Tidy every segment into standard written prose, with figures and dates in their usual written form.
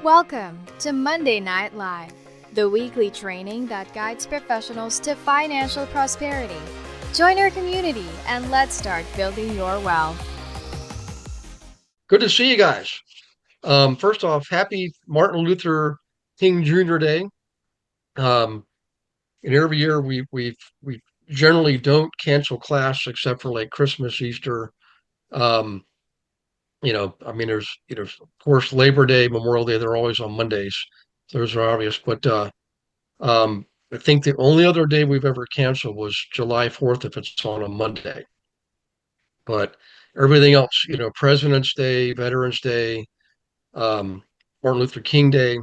Welcome to Monday Night Live, the weekly training that guides professionals to financial prosperity. Join our community and let's start building your wealth. Good to see you guys. First off, happy Martin Luther King Jr. Day. Um, and every year we generally don't cancel class except for like Christmas, Easter. Um, there's of course Labor Day, Memorial Day. They're always on Mondays. Those are obvious. But I think the only other day we've ever canceled was July 4th if it's on a Monday. But everything else, President's Day, Veterans Day, um, Martin Luther King Day.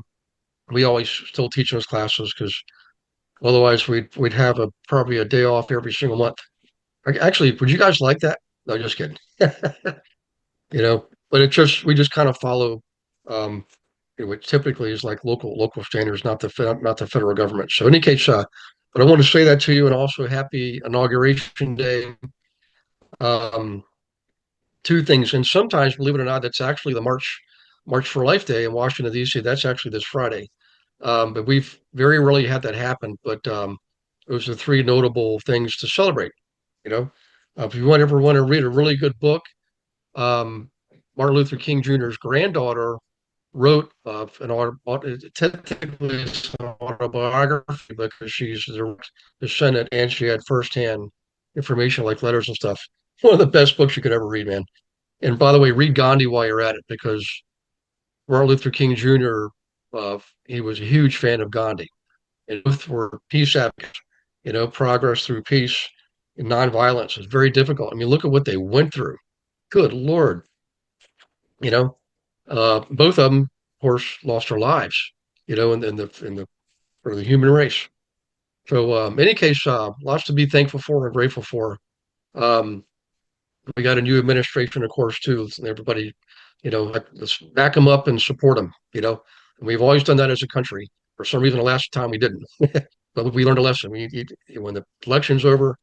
We always still teach those classes because otherwise we'd have a probably a day off every single month. Actually, would you guys like that? No, just kidding. But it just we just kind of follow what typically is like local standards, not the federal government. So in any case, but I want to say that to you, and also happy inauguration day. Um, Two things, and sometimes, believe it or not, that's actually the March for Life Day in Washington D.C. That's actually this Friday. But we've very rarely had that happen. But those are three notable things to celebrate. You know, if you ever want to read a really good book, um, Martin Luther King Jr.'s granddaughter wrote technically it's an autobiography because she's the descendant and she had firsthand information like letters and stuff. One of the best books you could ever read, man. And by the way, read Gandhi while you're at it because Martin Luther King Jr. He was a huge fan of Gandhi, and both were peace advocates. Progress through peace and nonviolence is very difficult. I mean, look at what they went through. Good Lord, you know, both of them, of course, lost their lives. In the for the human race. So, in any case, lots to be thankful for and grateful for. Um, we got a new administration, of course, too. And everybody, let's back them up and support them. And we've always done that as a country. For some reason, the last time we didn't, but we learned a lesson. When the election's over,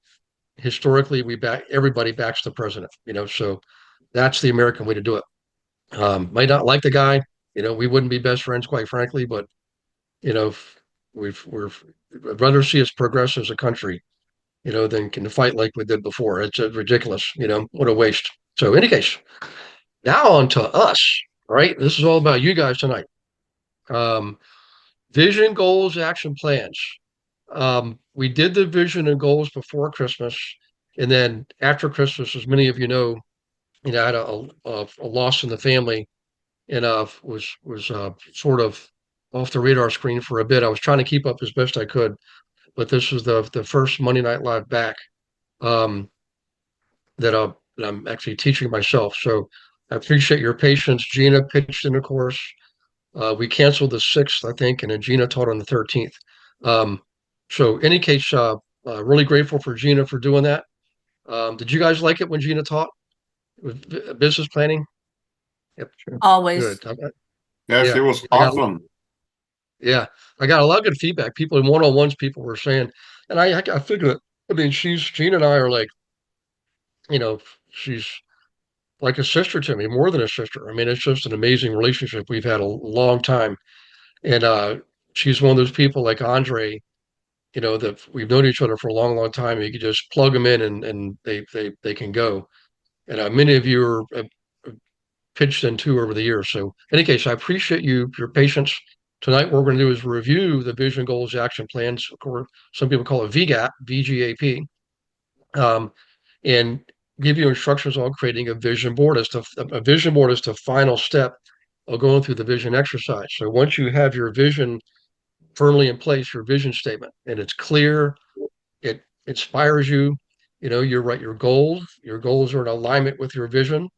historically, we back everybody backs the president. So that's the American way to do it. Might not like the guy. We wouldn't be best friends, quite frankly, but you know, we're I'd rather see us progress as a country, than can fight like we did before. It's ridiculous. What a waste. So, in any case, now on to us. All right, this is all about you guys tonight. Um, Vision, goals, action plans. We did the vision and goals before Christmas, and then after Christmas, as many of you know, I had a loss in the family, and was sort of off the radar screen for a bit. I was trying to keep up as best I could, but this was the first Monday Night Live back um, that I'm actually teaching myself. So I appreciate your patience. Gina pitched in, of course. We canceled the 6th, I think, and then Gina taught on the 13th. Um, so, any case, really grateful for Gina for doing that. Did you guys like it when Gina taught with business planning? Yep, sure. Always. Good. Yes, Yeah, it was I got awesome. yeah, I got a lot of good feedback. People in one-on-ones, people were saying, and I figured, I mean, Gina and I are like, you know, she's like a sister to me, more than a sister. I mean, it's just an amazing relationship we've had a long time. And she's one of those people like Andre, that we've known each other for a long, long time. You can just plug them in and they can go. And many of you are pitched in too over the years. So, in any case, I appreciate your patience. Tonight, what we're going to do is review the vision, goals, action plans. Of course, some people call it VGAP, VGAP, um, and give you instructions on creating a vision board. A vision board is the final step of going through the vision exercise. So once you have your vision firmly in place, your vision statement, and it's clear, it inspires you. You're right. Your goals are in alignment with your vision.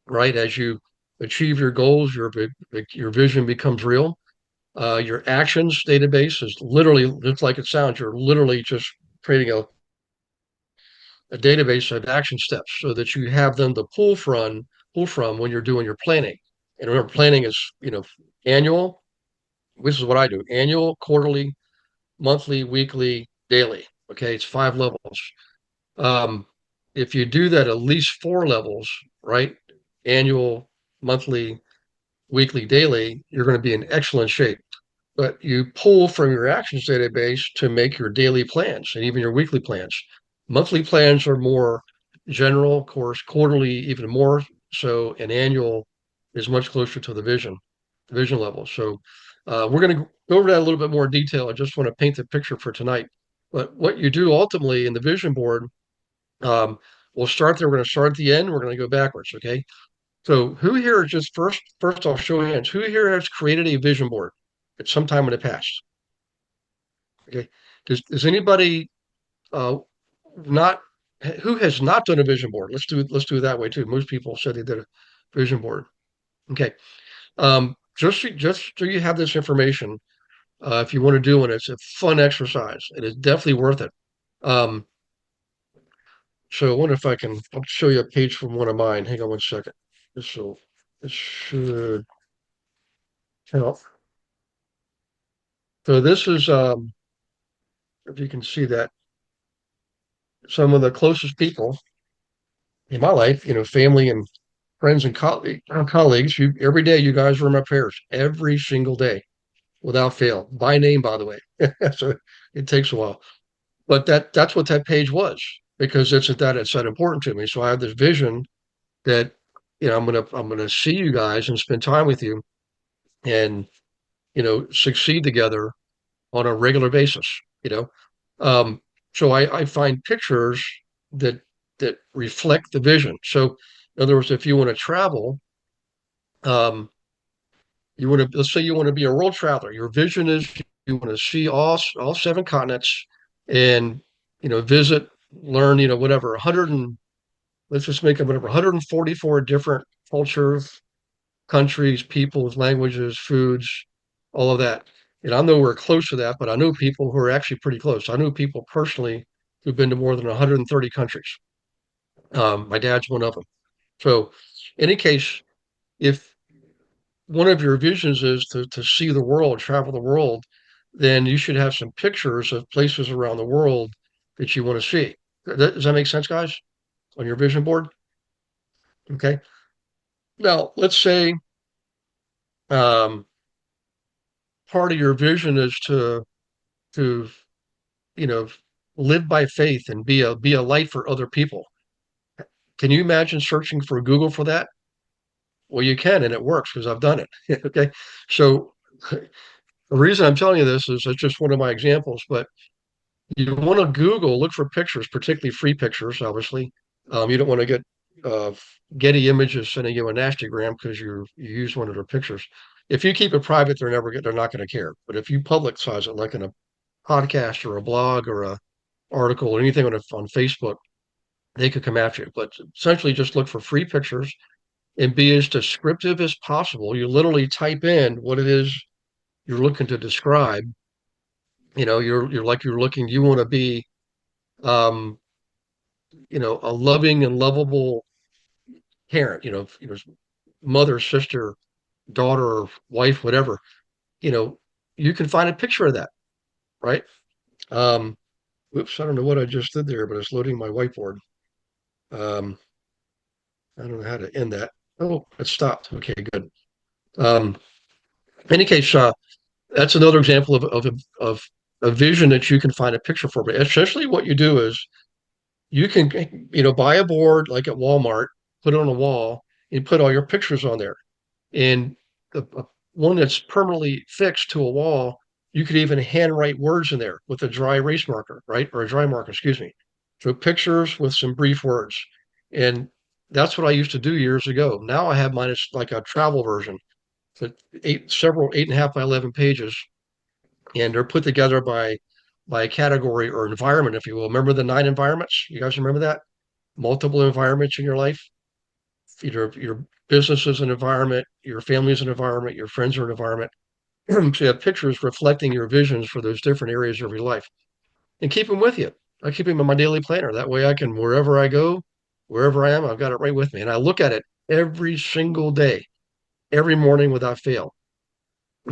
Right as you achieve your goals, your vision becomes real. Your actions database is literally just like it sounds. You're literally just creating a database of action steps so that you have them to pull from when you're doing your planning. And remember, planning is annual. This is what I do: annual, quarterly, monthly, weekly, daily. Okay, it's 5 levels. Um, if you do that at least 4 levels, right? Annual, monthly, weekly, daily, you're going to be in excellent shape. But you pull from your actions database to make your daily plans and even your weekly plans. Monthly plans are more general, of course, quarterly, even more so, and annual is much closer to the vision level. So we're going to go over that a little bit more detail. I just want to paint the picture for tonight. But what you do ultimately in the vision board, um, we'll start there. We're going to start at the end. We're going to go backwards. Okay. So who here just first I'll show hands. Who here has created a vision board at some time in the past? Okay. Does anybody uh not who has not done a vision board? Let's do it that way too. Most people said they did a vision board. Okay. Just so you have this information, if you want to do one, it's a fun exercise. It is definitely worth it. Um, so I wonder if I'll show you a page from one of mine. Hang on one second. So it should help. So this is if you can see that, some of the closest people in my life, family and friends and colleagues, every day you guys were in my prayers every single day without fail, by name, by the way. So it takes a while, but that's what that page was, because it's that important to me. So I have this vision that I'm gonna see you guys and spend time with you, and succeed together on a regular basis. You know, um, so I find pictures that reflect the vision. So in other words, if you want to travel, um, let's say you want to be a world traveler. Your vision is you want to see all seven continents, and visit, learn, whatever 100 and let's just make it whatever 144 different cultures, countries, peoples, languages, foods, all of that. And I'm nowhere close to that, but I know people who are actually pretty close. I know people personally who've been to more than 130 countries. My dad's one of them. So, in any case, if one of your visions is to see the world, travel the world, then you should have some pictures of places around the world that you want to see. Does that make sense, guys? On your vision board? Okay. Now, let's say um, part of your vision is to you know live by faith and be a light for other people. Can you imagine searching for Google for that? Well, you can, and it works because I've done it. Okay. So the reason I'm telling you this is it's just one of my examples, but you want to Google, look for pictures, particularly free pictures, obviously. You don't want to get uh, Getty Images sending you a nastygram because you use one of their pictures. If you keep it private, they're not going to care. But if you publicize it, like in a podcast or a blog or a article or anything on Facebook, they could come after you. But essentially, just look for free pictures and be as descriptive as possible. You literally type in what it is you're looking to describe. You're looking. You want to be, um, a loving and lovable parent. Mother, sister, daughter, wife, whatever. You know, you can find a picture of that, right? Um, Oops, I don't know what I just did there, but it's loading my whiteboard. Um, I don't know how to end that. Oh, it stopped. Okay, good. Um, in any case, that's another example of a vision that you can find a picture for. But essentially, what you do is you can, buy a board like at Walmart, put it on a wall, and put all your pictures on there. And one that's permanently fixed to a wall, you could even handwrite words in there with a dry erase marker, right? Or a dry marker, excuse me. So pictures with some brief words. And that's what I used to do years ago. Now I have mine as like a travel version. So several 8.5 by 11 pages, and they're put together by category or environment, if you will. Remember the 9 environments? You guys remember that? Multiple environments in your life. Your business is an environment, your family is an environment, your friends are an environment. So you have pictures reflecting your visions for those different areas of your life, and keep them with you. I keep them in my daily planner. That way I can, wherever I go, wherever I am, I've got it right with me. And I look at it every single day, every morning without fail.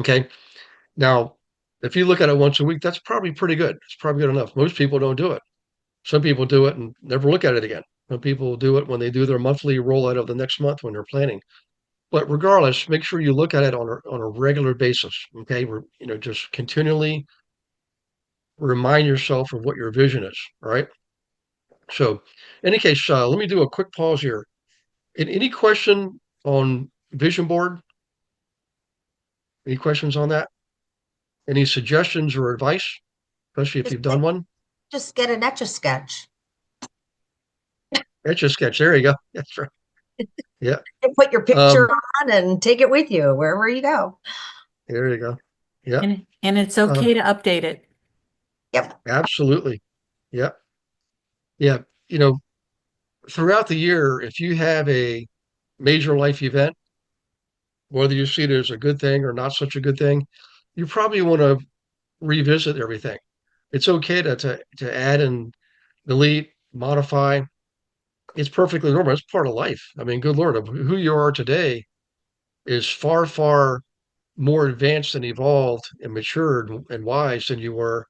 Okay. Now, if you look at it once a week, that's probably pretty good. It's probably good enough. Most people don't do it. Some people do it and never look at it again. Some people do it when they do their monthly rollout of the next month when they're planning. But regardless, make sure you look at it on a regular basis. Okay, just continually remind yourself of what your vision is. All right. So, in any case, let me do a quick pause here. Any question on vision board? Any questions on that? Any suggestions or advice, especially if Just you've done one? just get an etch a sketch. Etch a sketch. There you go. That's right. Yeah. And put your picture Um, on and take it with you wherever you go. there you go. Yeah. And it's Uh, okay to update it. Yep. absolutely. Yeah. Yeah. You know, throughout the year, if you have a major life event, whether you see it as a good thing or not such a good thing, you probably want to revisit everything. It's okay to add and delete, modify. It's perfectly normal. It's part of life. I mean, good Lord, who you are today is far, far more advanced and evolved and matured and wise than you were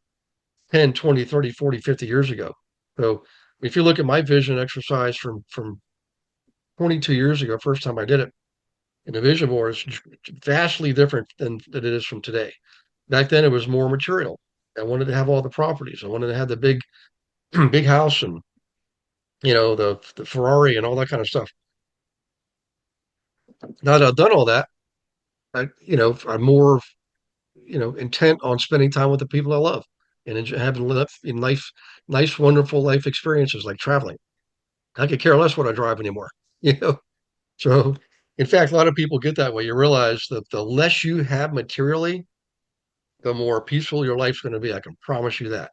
10, 20, 30, 40, 50 years ago. So if you look at my vision exercise from 22 years ago, first time I did it, and the vision board is vastly different than it is from today. Back then, it was more material. I wanted to have all the properties. I wanted to have the big, big house and the Ferrari and all that kind of stuff. Now that I've done all that, I'm more intent on spending time with the people I love and having in life, nice, wonderful life experiences like traveling. I could care less what I drive anymore. You know, so in fact, a lot of people get that way. You realize that the less you have materially, the more peaceful your life's going to be. I can promise you that.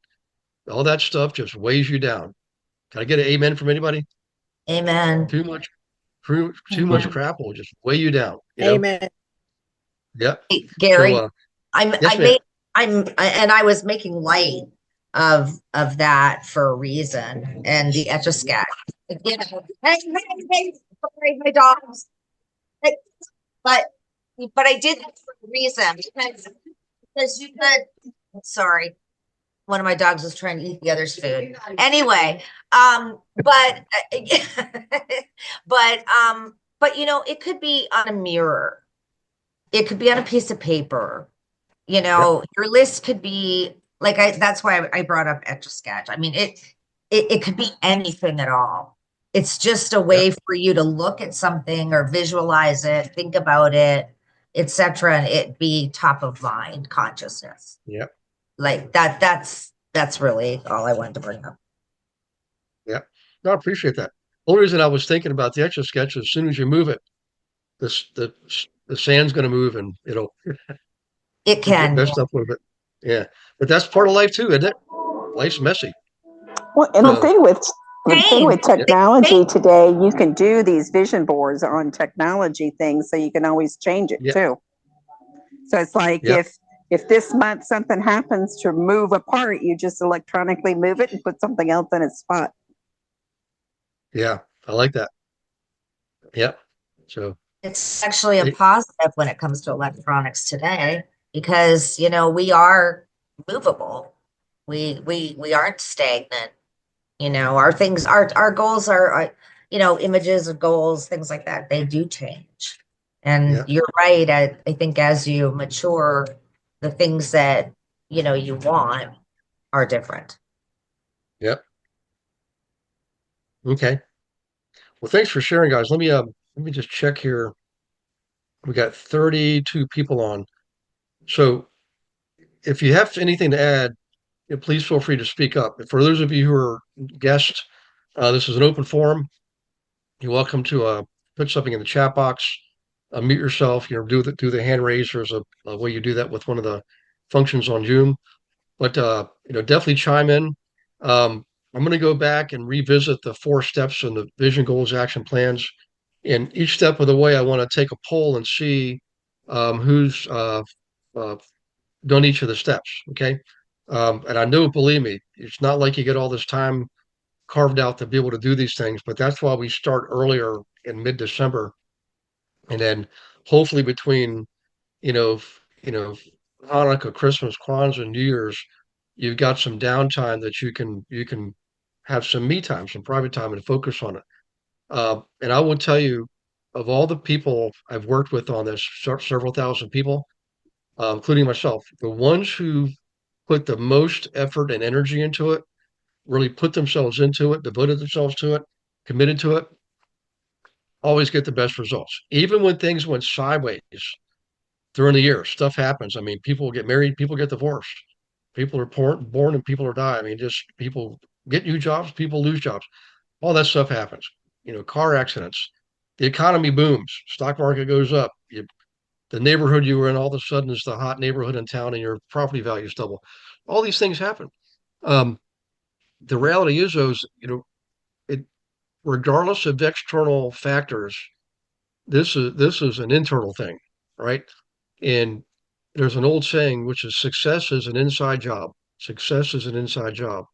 All that stuff just weighs you down. Can I get an amen from anybody? Amen. Too much, too much Amen. crap will just weigh you down. Amen. Yep. Hey, So, Gary, yes, ma'am. and I was making light of that for a reason and the etch a sketch. You know, hey, sorry, my dogs. Hey, but I did that for a reason because you could. Sorry, one of my dogs was trying to eat the other's food. Anyway, but but it could be on a mirror. It could be on a piece of paper. Yep. Your list could be like that's why I brought up Etch a Sketch. I mean, it could be anything at all. It's just a Yep. way for you to look at something or visualize it, think about it, etc., and it be top of mind consciousness. Yep. Like that's really all I wanted to bring up. Yep. No, I appreciate that. Only reason I was thinking about the extra sketch is as soon as you move it, this the sand's going to move and it'll It get can. messed up a little bit. Yeah, but that's part of life too, isn't it? Life's messy. Well, and So, the thing Pain. with yep. technology today, you can do these vision boards on technology things, so you can always change it Yep. too. So it's like Yep. if this month something happens to move apart, you just electronically move it and put something else in its spot. Yeah. I like that. Yep. So, It's actually a it, positive when it comes to electronics today because we are movable. We aren't stagnant. Our goals are images of goals, things like that. They do change. And yeah. you're right. I think as you mature, the things that you want are different. Yep. Okay. Well, thanks for sharing, guys. Let me just check here. We got 32 people on. So, if you have anything to add, please feel free to speak up. For those of you who are guests, this is an open forum. You're welcome to put something in the chat box, mute yourself. Do the hand raise. There's a way you do that with one of the functions on Zoom. But definitely chime in. I'm going to go back and revisit the 4 steps and the vision, goals, action plans. And each step of the way, I want to take a poll and see who's uh, done each of the steps. Okay. And I know, believe me, it's not like you get all this time carved out to be able to do these things, but that's why we start earlier in mid-December. And then hopefully between, you know, Hanukkah, Christmas, Kwanzaa, and New Year's, you've got some downtime that you can have some me time, some private time and focus on it. And I will tell you, of all the people I've worked with on this, several thousand people, including myself, the ones who put the most effort and energy into it, really put themselves into it, devoted themselves to it, committed to it, always get the best results. Even when things went sideways during the year, stuff happens. I mean, people get married, people get divorced, people are born and people are die. I mean, just people get new jobs, people lose jobs. All that stuff happens. Car accidents, the economy booms, stock market goes up. The neighborhood you were in all of a sudden is the hot neighborhood in town, and your property values double. All these things happen. Um, the reality is, those it regardless of external factors, this is an internal thing, right? And there's an old saying, which is success is an inside job. Success is an inside job,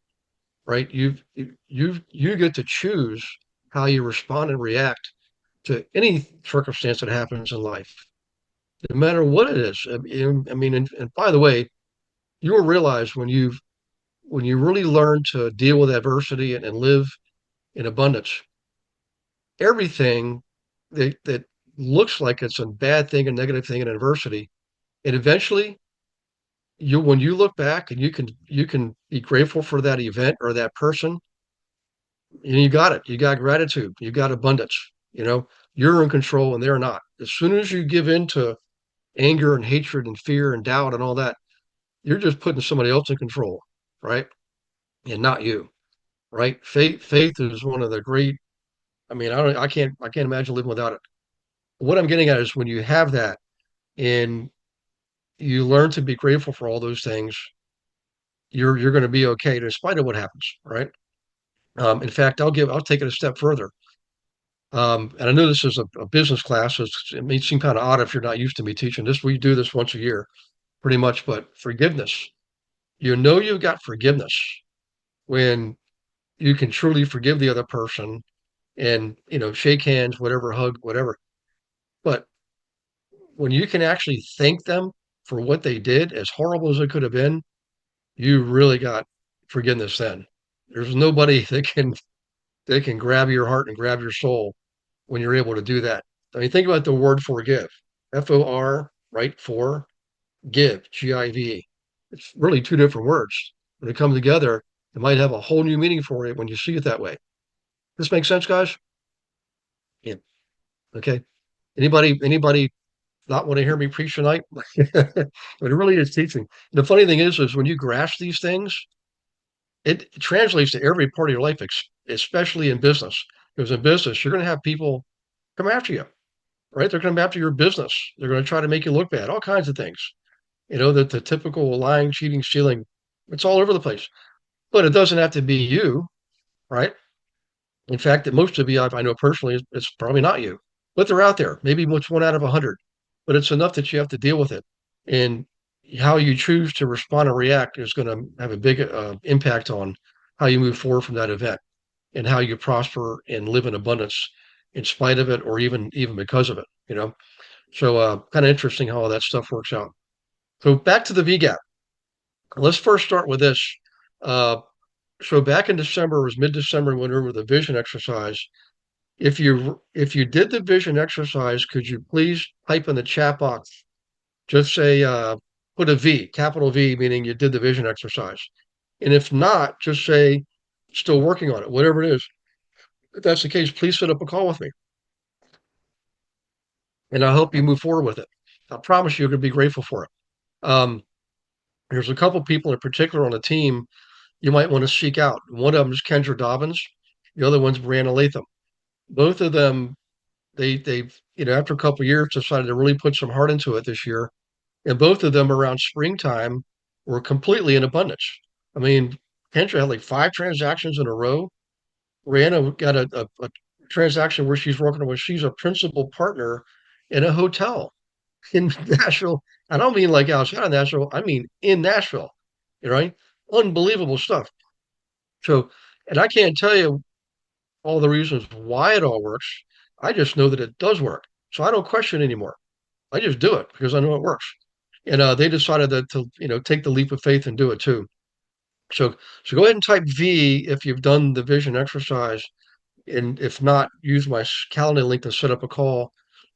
right? You get to choose how you respond and react to any circumstance that happens in life, no matter what it is. I mean, and by the way, you will realize when you really learn to deal with adversity and live in abundance, everything that looks like it's a bad thing, a negative thing, an adversity, and eventually when you look back and you can be grateful for that event or that person, and you got it. You got gratitude. You got abundance. You're in control and they're not. As soon as you give in to anger and hatred and fear and doubt and all that, you're just putting somebody else in control, right? And not you, right? Faith is one of the great. I mean, I can't imagine living without it. What I'm getting at is when you have that and you learn to be grateful for all those things, you're going to be okay in spite of what happens, right? In fact, I'll take it a step further. And I know this is a business class, so it may seem kind of odd if you're not used to me teaching this. We do this once a year, pretty much. But forgiveness, you've got forgiveness when you can truly forgive the other person and shake hands, whatever, hug, whatever. But when you can actually thank them for what they did, as horrible as it could have been, you really got forgiveness then. There's nobody that can grab your heart and grab your soul when you're able to do that. I mean, think about the word forgive. FOR, right? For give, GIV. It's really two different words. When they come together, it might have a whole new meaning for you when you see it that way. This makes sense, guys? Yeah. Okay. Anybody not want to hear me preach tonight? But it really is teaching. The funny thing is when you grasp these things, it translates to every part of your life, especially in business. Because in business, you're going to have people come after you, right? They're going to come after your business. They're going to try to make you look bad, all kinds of things. That the typical lying, cheating, stealing, it's all over the place. But it doesn't have to be you, right? In fact, that most of you I know personally, it's probably not you, but they're out there. Maybe it's one out of 100, but it's enough that you have to deal with it. And how you choose to respond and react is going to have a big impact on how you move forward from that event and how you prosper and live in abundance in spite of it or even because of it. So kind of interesting how all that stuff works out. So back to the VGAP. Let's first start with this. So back in December, it was mid-December, when we were with the vision exercise. If you did the vision exercise, could you please type in the chat box, just say put a V, capital V, meaning you did the vision exercise. And if not, just say still working on it, whatever it is. If that's the case, please set up a call with me. And I'll help you move forward with it. I promise you're going to be grateful for it. There's a couple people in particular on the team you might want to seek out. One of them is Kendra Dobbins. The other one's Brianna Latham. Both of them, they've after a couple of years decided to really put some heart into it this year. And both of them around springtime were completely in abundance. I mean, Kendra had like 5 transactions in a row. Brianna got a transaction where she's a principal partner in a hotel in Nashville. I don't mean like outside of Nashville. I mean in Nashville, right? Unbelievable stuff. So, and I can't tell you all the reasons why it all works. I just know that it does work. So I don't question anymore. I just do it because I know it works. And they decided to take the leap of faith and do it too. So go ahead and type V if you've done the vision exercise. And if not, use my calendar link to set up a call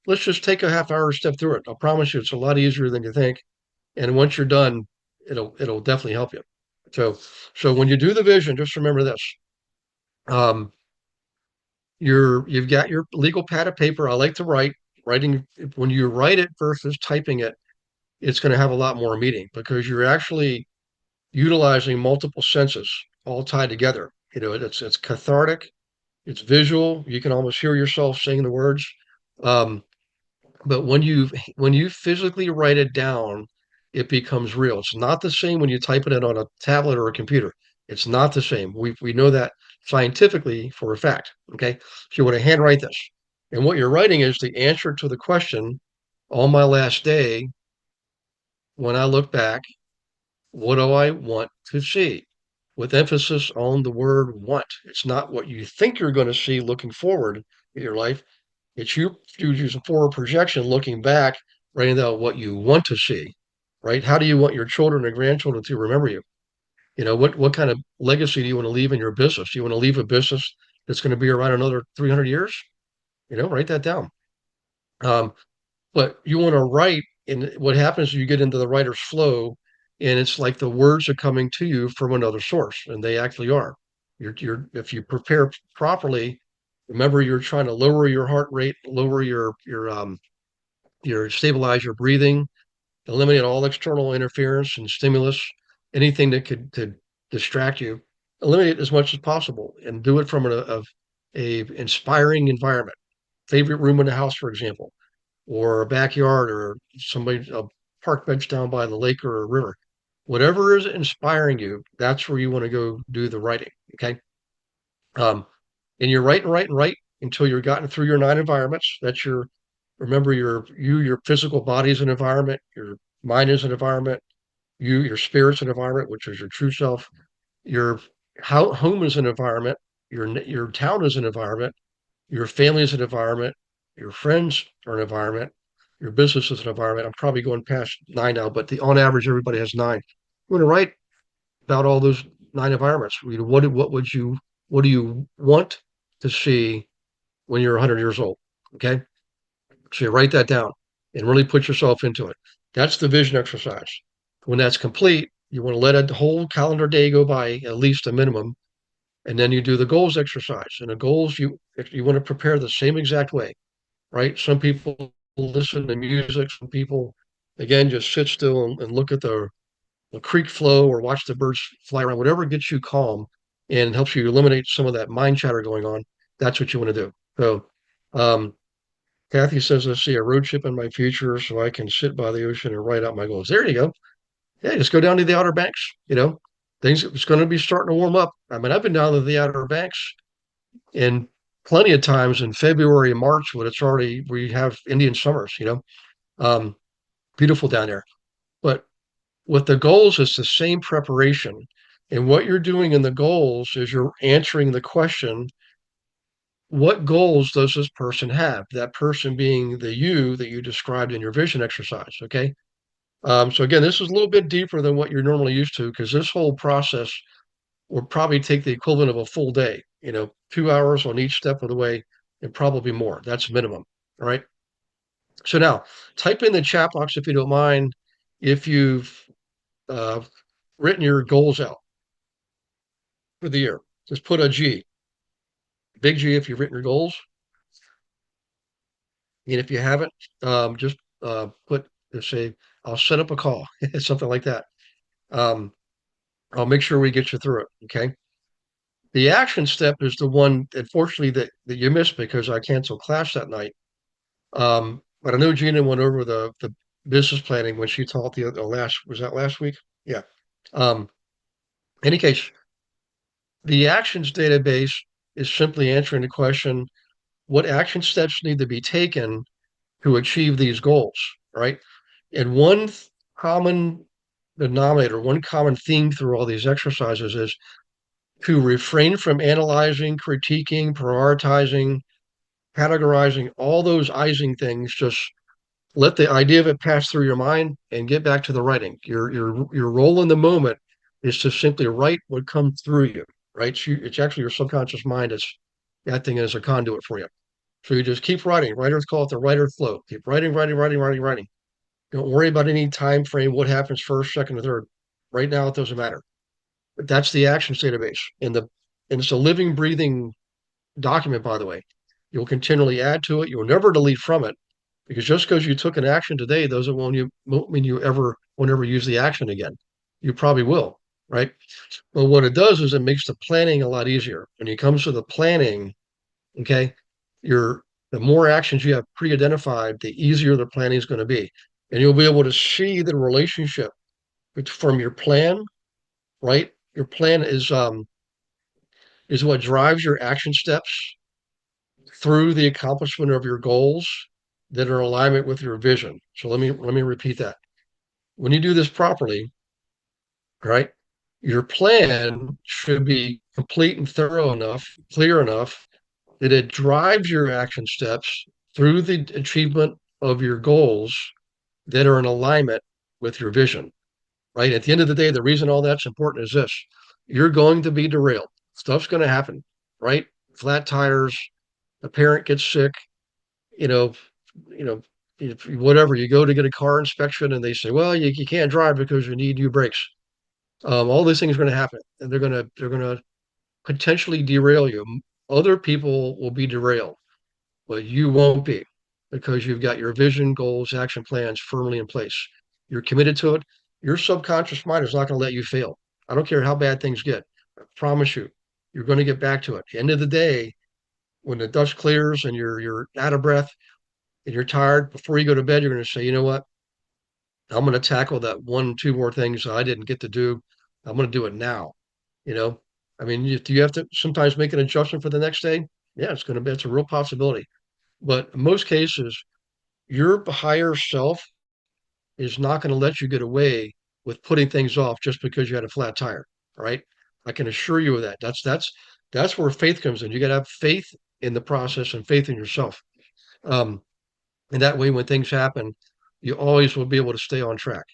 let's just take a half hour to step through it. I'll promise you it's a lot easier than you think. And once you're done, it'll definitely help you. So when you do the vision, just remember this. Um, you've got your legal pad of paper. I like to write. Writing, when you write it versus typing it, it's going to have a lot more meaning because you're actually utilizing multiple senses all tied together. It's cathartic, it's visual. You can almost hear yourself saying the words. Um, but when you physically write it down, it becomes real. It's not the same when you type it in on a tablet or a computer. It's not the same. We know that scientifically for a fact. Okay, so you want to handwrite this, and what you're writing is the answer to the question. On my last day, when I look back, what do I want to see? With emphasis on the word want. It's not what you think you're going to see looking forward in your life. It's you using forward projection, looking back, writing down what you want to see, right? How do you want your children and grandchildren to remember you? What kind of legacy do you want to leave in your business? Do you want to leave a business that's going to be around another 300 years? Write that down. Um, but you want to write, and what happens is you get into the writer's flow, and it's like the words are coming to you from another source, and they actually are. If you prepare properly, remember you're trying to lower your heart rate, lower your stabilize your breathing, eliminate all external interference and stimulus, anything that could to distract you, eliminate it as much as possible, and do it from a inspiring environment. Favorite room in the house, for example, or a backyard, or a park bench down by the lake or a river. Whatever is inspiring you, that's where you want to go do the writing. Okay. Um, and you're write until you've gotten through your 9 environments. Remember your physical body is an environment, your mind is an environment, your spirit's an environment, which is your true self. Your home is an environment, your town is an environment, your family is an environment, your friends are an environment, your business is an environment. I'm probably going past 9 now, but on average, everybody has 9. You want to write about all those 9 environments. What do you want to see when you're 100 years old? Okay. So you write that down and really put yourself into it. That's the vision exercise. When that's complete, you want to let a whole calendar day go by, at least a minimum, and then you do the goals exercise. And the goals if you want to prepare the same exact way, right? Some people listen to music. Some people, again, just sit still and look at the creek flow or watch the birds fly around. Whatever gets you calm and helps you eliminate some of that mind chatter going on. That's what you want to do. So, Kathy says, I see a road trip in my future so I can sit by the ocean and write out my goals. There you go. Yeah, just go down to the Outer Banks. It's going to be starting to warm up. I mean, I've been down to the Outer Banks in plenty of times in February and March when we have Indian summers. Um, beautiful down there. But with the goals, it's the same preparation. And what you're doing in the goals is you're answering the question, what goals does this person have? That person being the you that you described in your vision exercise. Okay. So again, this is a little bit deeper than what you're normally used to because this whole process will probably take the equivalent of a full day, 2 hours on each step of the way and probably more. That's minimum. All right. So now type in the chat box if you don't mind, if you've uh, written your goals out for the year. Just put a G, big G if you've written your goals. And if you haven't, just say, I'll set up a call, something like that. I'll make sure we get you through it. Okay. The action step is the one, unfortunately, that you missed because I canceled class that night. But I know Gina went over the business planning when she taught was that last week? Yeah. Um, any case, the actions database is simply answering the question, what action steps need to be taken to achieve these goals, right? And one common denominator, one common theme through all these exercises is to refrain from analyzing, critiquing, prioritizing, categorizing, all those izing things. Just let the idea of it pass through your mind and get back to the writing. Your role in the moment is to simply write what comes through you, right? It's actually your subconscious mind that's acting as a conduit for you. So you just keep writing. Writers call it the writer flow. Keep writing, writing, writing, writing, writing. Don't worry about any time frame, what happens first, second, or third. Right now, it doesn't matter. But that's the actions database. And it's a living, breathing document, by the way. You'll continually add to it. You'll never delete from it because just because you took an action today doesn't mean you ever won't ever use the action again. You probably will, right? But what it does is it makes the planning a lot easier. When it comes to the planning, okay, you're the more actions you have pre-identified, the easier the planning is going to be. And you'll be able to see the relationship from your plan, right? Your plan is what drives your action steps through the accomplishment of your goals that are in alignment with your vision. So let me repeat that. When you do this properly, right, your plan should be complete and thorough enough, clear enough that it drives your action steps through the achievement of your goals that are in alignment with your vision, right? At the end of the day, the reason all that's important is this: you're going to be derailed. Stuff's going to happen, right? Flat tires, a parent gets sick, you know, you know, whatever. You go to get a car inspection, and they say, "Well, you can't drive because you need new brakes." All these things are going to happen, and they're going to potentially derail you. Other people will be derailed, but you won't be because you've got your vision, goals, action plans firmly in place. You're committed to it. Your subconscious mind is not going to let you fail. I don't care how bad things get. I promise you, you're going to get back to it. At the end of the day, when the dust clears and you're out of breath and you're tired, before you go to bed, you're going to say, you know what? I'm going to tackle that one, two more things I didn't get to do. I'm going to do it now. You know, I mean, do you have to sometimes make an adjustment for the next day? Yeah, it's a real possibility. But in most cases, your higher self is not going to let you get away with putting things off just because you had a flat tire. Right? I can assure you of that. That's where faith comes in. You got to have faith in the process and faith in yourself. Um, and that way, when things happen, you always will be able to stay on track.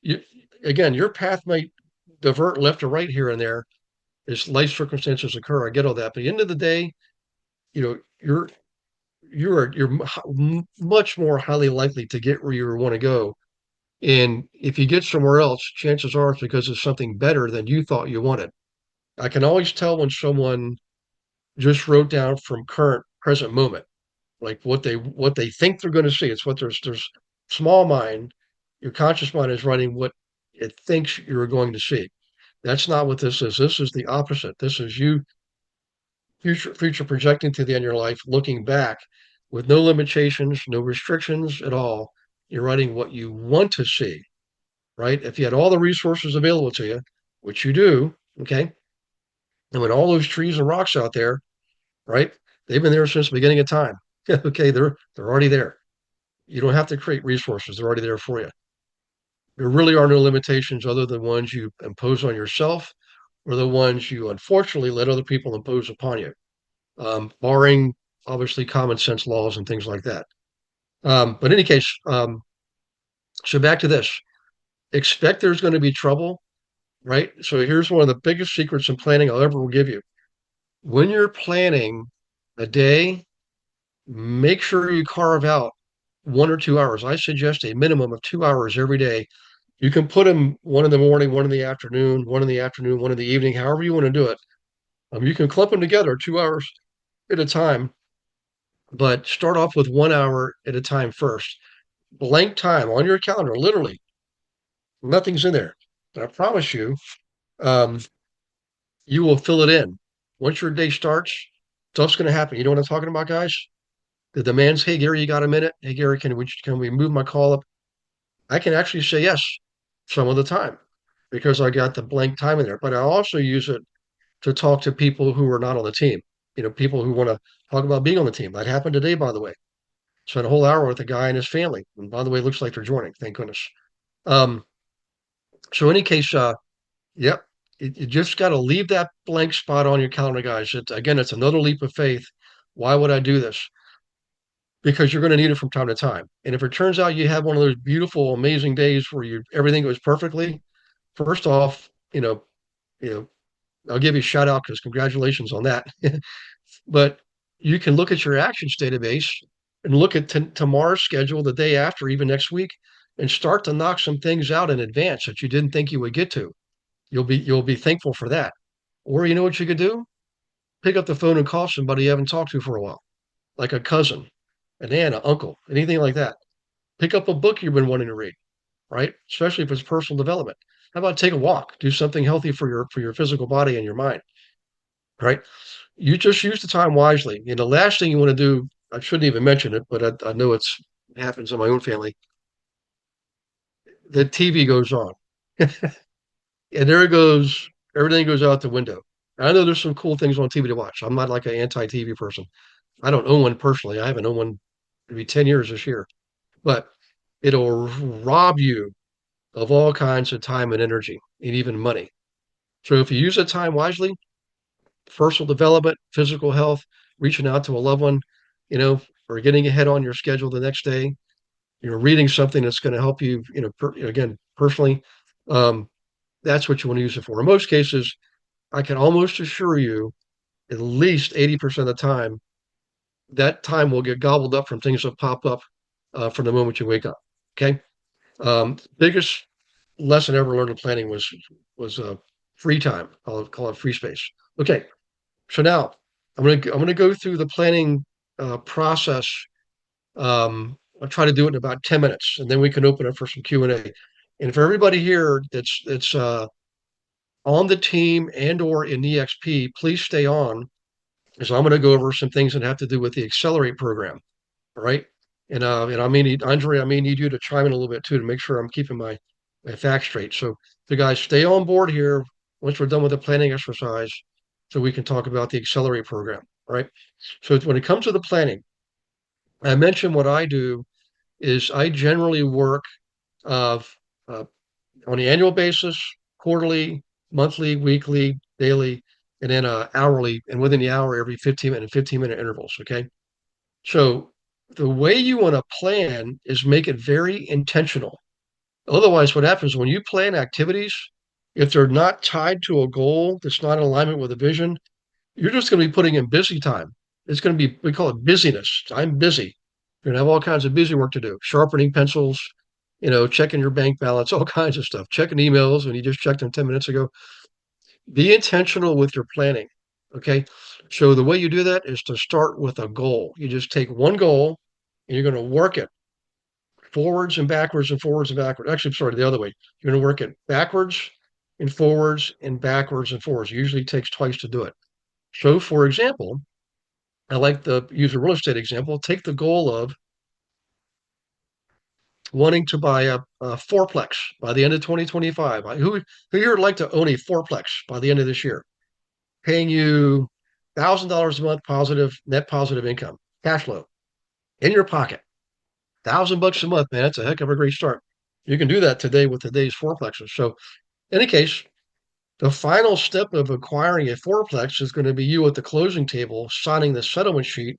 You again, your path might divert left or right here and there as life circumstances occur. I get all that, but at the end of the day, you know, you're much more highly likely to get where you want to go. And if you get somewhere else, chances are it's because it's something better than you thought you wanted. I can always tell when someone just wrote down from current present moment, like what they think they're going to see. It's what there's small mind, your conscious mind is writing what it thinks you're going to see. That's not what this is. This is the opposite. This is you future projecting to the end of your life, looking back with no limitations, no restrictions at all. You're writing what you want to see, right? If you had all the resources available to you, which you do, okay, and with all those trees and rocks out there, right? They've been there since the beginning of time. Okay, they're already there. You don't have to create resources; they're already there for you. There really are no limitations other than ones you impose on yourself or the ones you unfortunately let other people impose upon you, barring obviously common sense laws and things like that. But in any case, so back to this: expect there's going to be trouble, right? So here's one of the biggest secrets in planning I'll ever give you. When you're planning a day, make sure you carve out 1 or 2 hours. I suggest a minimum of 2 hours every day. You can put them one in the morning, one in the afternoon, one in the afternoon, one in the evening, however you want to do it. You can clump them together 2 hours at a time, but start off with 1 hour at a time first. Blank time on your calendar, literally, nothing's in there. But I promise you, um, you will fill it in. Once your day starts, stuff's going to happen. You know what I'm talking about, guys? The demands, hey, Gary, you got a minute? Hey, Gary, can we move my call up? I can actually say yes some of the time because I got the blank time in there. But I also use it to talk to people who are not on the team. People who want to talk about being on the team. That happened today, by the way. Spent a whole hour with a guy and his family. And by the way, it looks like they're joining. Thank goodness. Um, so in any case, yep, you just got to leave that blank spot on your calendar, guys. It's another leap of faith. Why would I do this? Because you're going to need it from time to time. And if it turns out you have one of those beautiful, amazing days where everything goes perfectly, first off, you know, I'll give you a shout out because congratulations on that. But you can look at your actions database and look at tomorrow's schedule, the day after, even next week, and start to knock some things out in advance that you didn't think you would get to. You'll be thankful for that. Or you know what you could do? Pick up the phone and call somebody you haven't talked to for a while, like a cousin, an aunt, an uncle, anything like that. Pick up a book you've been wanting to read, right? Especially if it's personal development. How about take a walk, do something healthy for your physical body and your mind, right? You just use the time wisely. And the last thing you want to do, I shouldn't even mention it, but I know it happens in my own family. The TV goes on, and there it goes. Everything goes out the window. I know there's some cool things on TV to watch. I'm not like an anti-TV person. I don't own one personally. I haven't owned one maybe 10 years this year, but it'll rob you of all kinds of time and energy and even money. So if you use that time wisely, personal development, physical health, reaching out to a loved one, or getting ahead on your schedule the next day, reading something that's going to help you, again, personally, um, that's what you want to use it for. In most cases, I can almost assure you at least 80% of the time, that time will get gobbled up from things that pop up from the moment you wake up. Okay. Biggest lesson I ever learned in planning was free time. Call it free space. Okay. So now I'm gonna go through the planning process. I'll try to do it in about 10 minutes, and then we can open up for some Q&A. And for everybody here that's on the team and or in EXP, please stay on, because I'm going to go over some things that have to do with the Accelerate program. All right. And I may need Andre, I may need you to chime in a little bit too to make sure I'm keeping my facts straight. So the guys stay on board here once we're done with the planning exercise, so we can talk about the Accelerate program. All right. So when it comes to the planning, I mentioned what I do is I generally work of on an annual basis, quarterly, monthly, weekly, daily, and then hourly, and within the hour every 15-minute intervals. Okay. So the way you want to plan is make it very intentional. Otherwise, what happens when you plan activities, if they're not tied to a goal that's not in alignment with a vision, you're just going to be putting in busy time. It's going to be, we call it busyness. I'm busy. You're going to have all kinds of busy work to do, sharpening pencils, checking your bank balance, all kinds of stuff, checking emails when you just checked them 10 minutes ago. Be intentional with your planning. Okay. So the way you do that is to start with a goal. You just take one goal and you're going to work it forwards and backwards and forwards and backwards. Actually, sorry, the other way. You're going to work it backwards and forwards and backwards and forwards. It usually takes twice to do it. So, for example, I like to use a real estate example. Take the goal of wanting to buy a fourplex by the end of 2025. Who here would like to own a fourplex by the end of this year? Paying you $1,000 a month net positive income, cash flow in your pocket. $1,000 a month, man. That's a heck of a great start. You can do that today with today's fourplexes. So, in any case, the final step of acquiring a fourplex is going to be you at the closing table signing the settlement sheet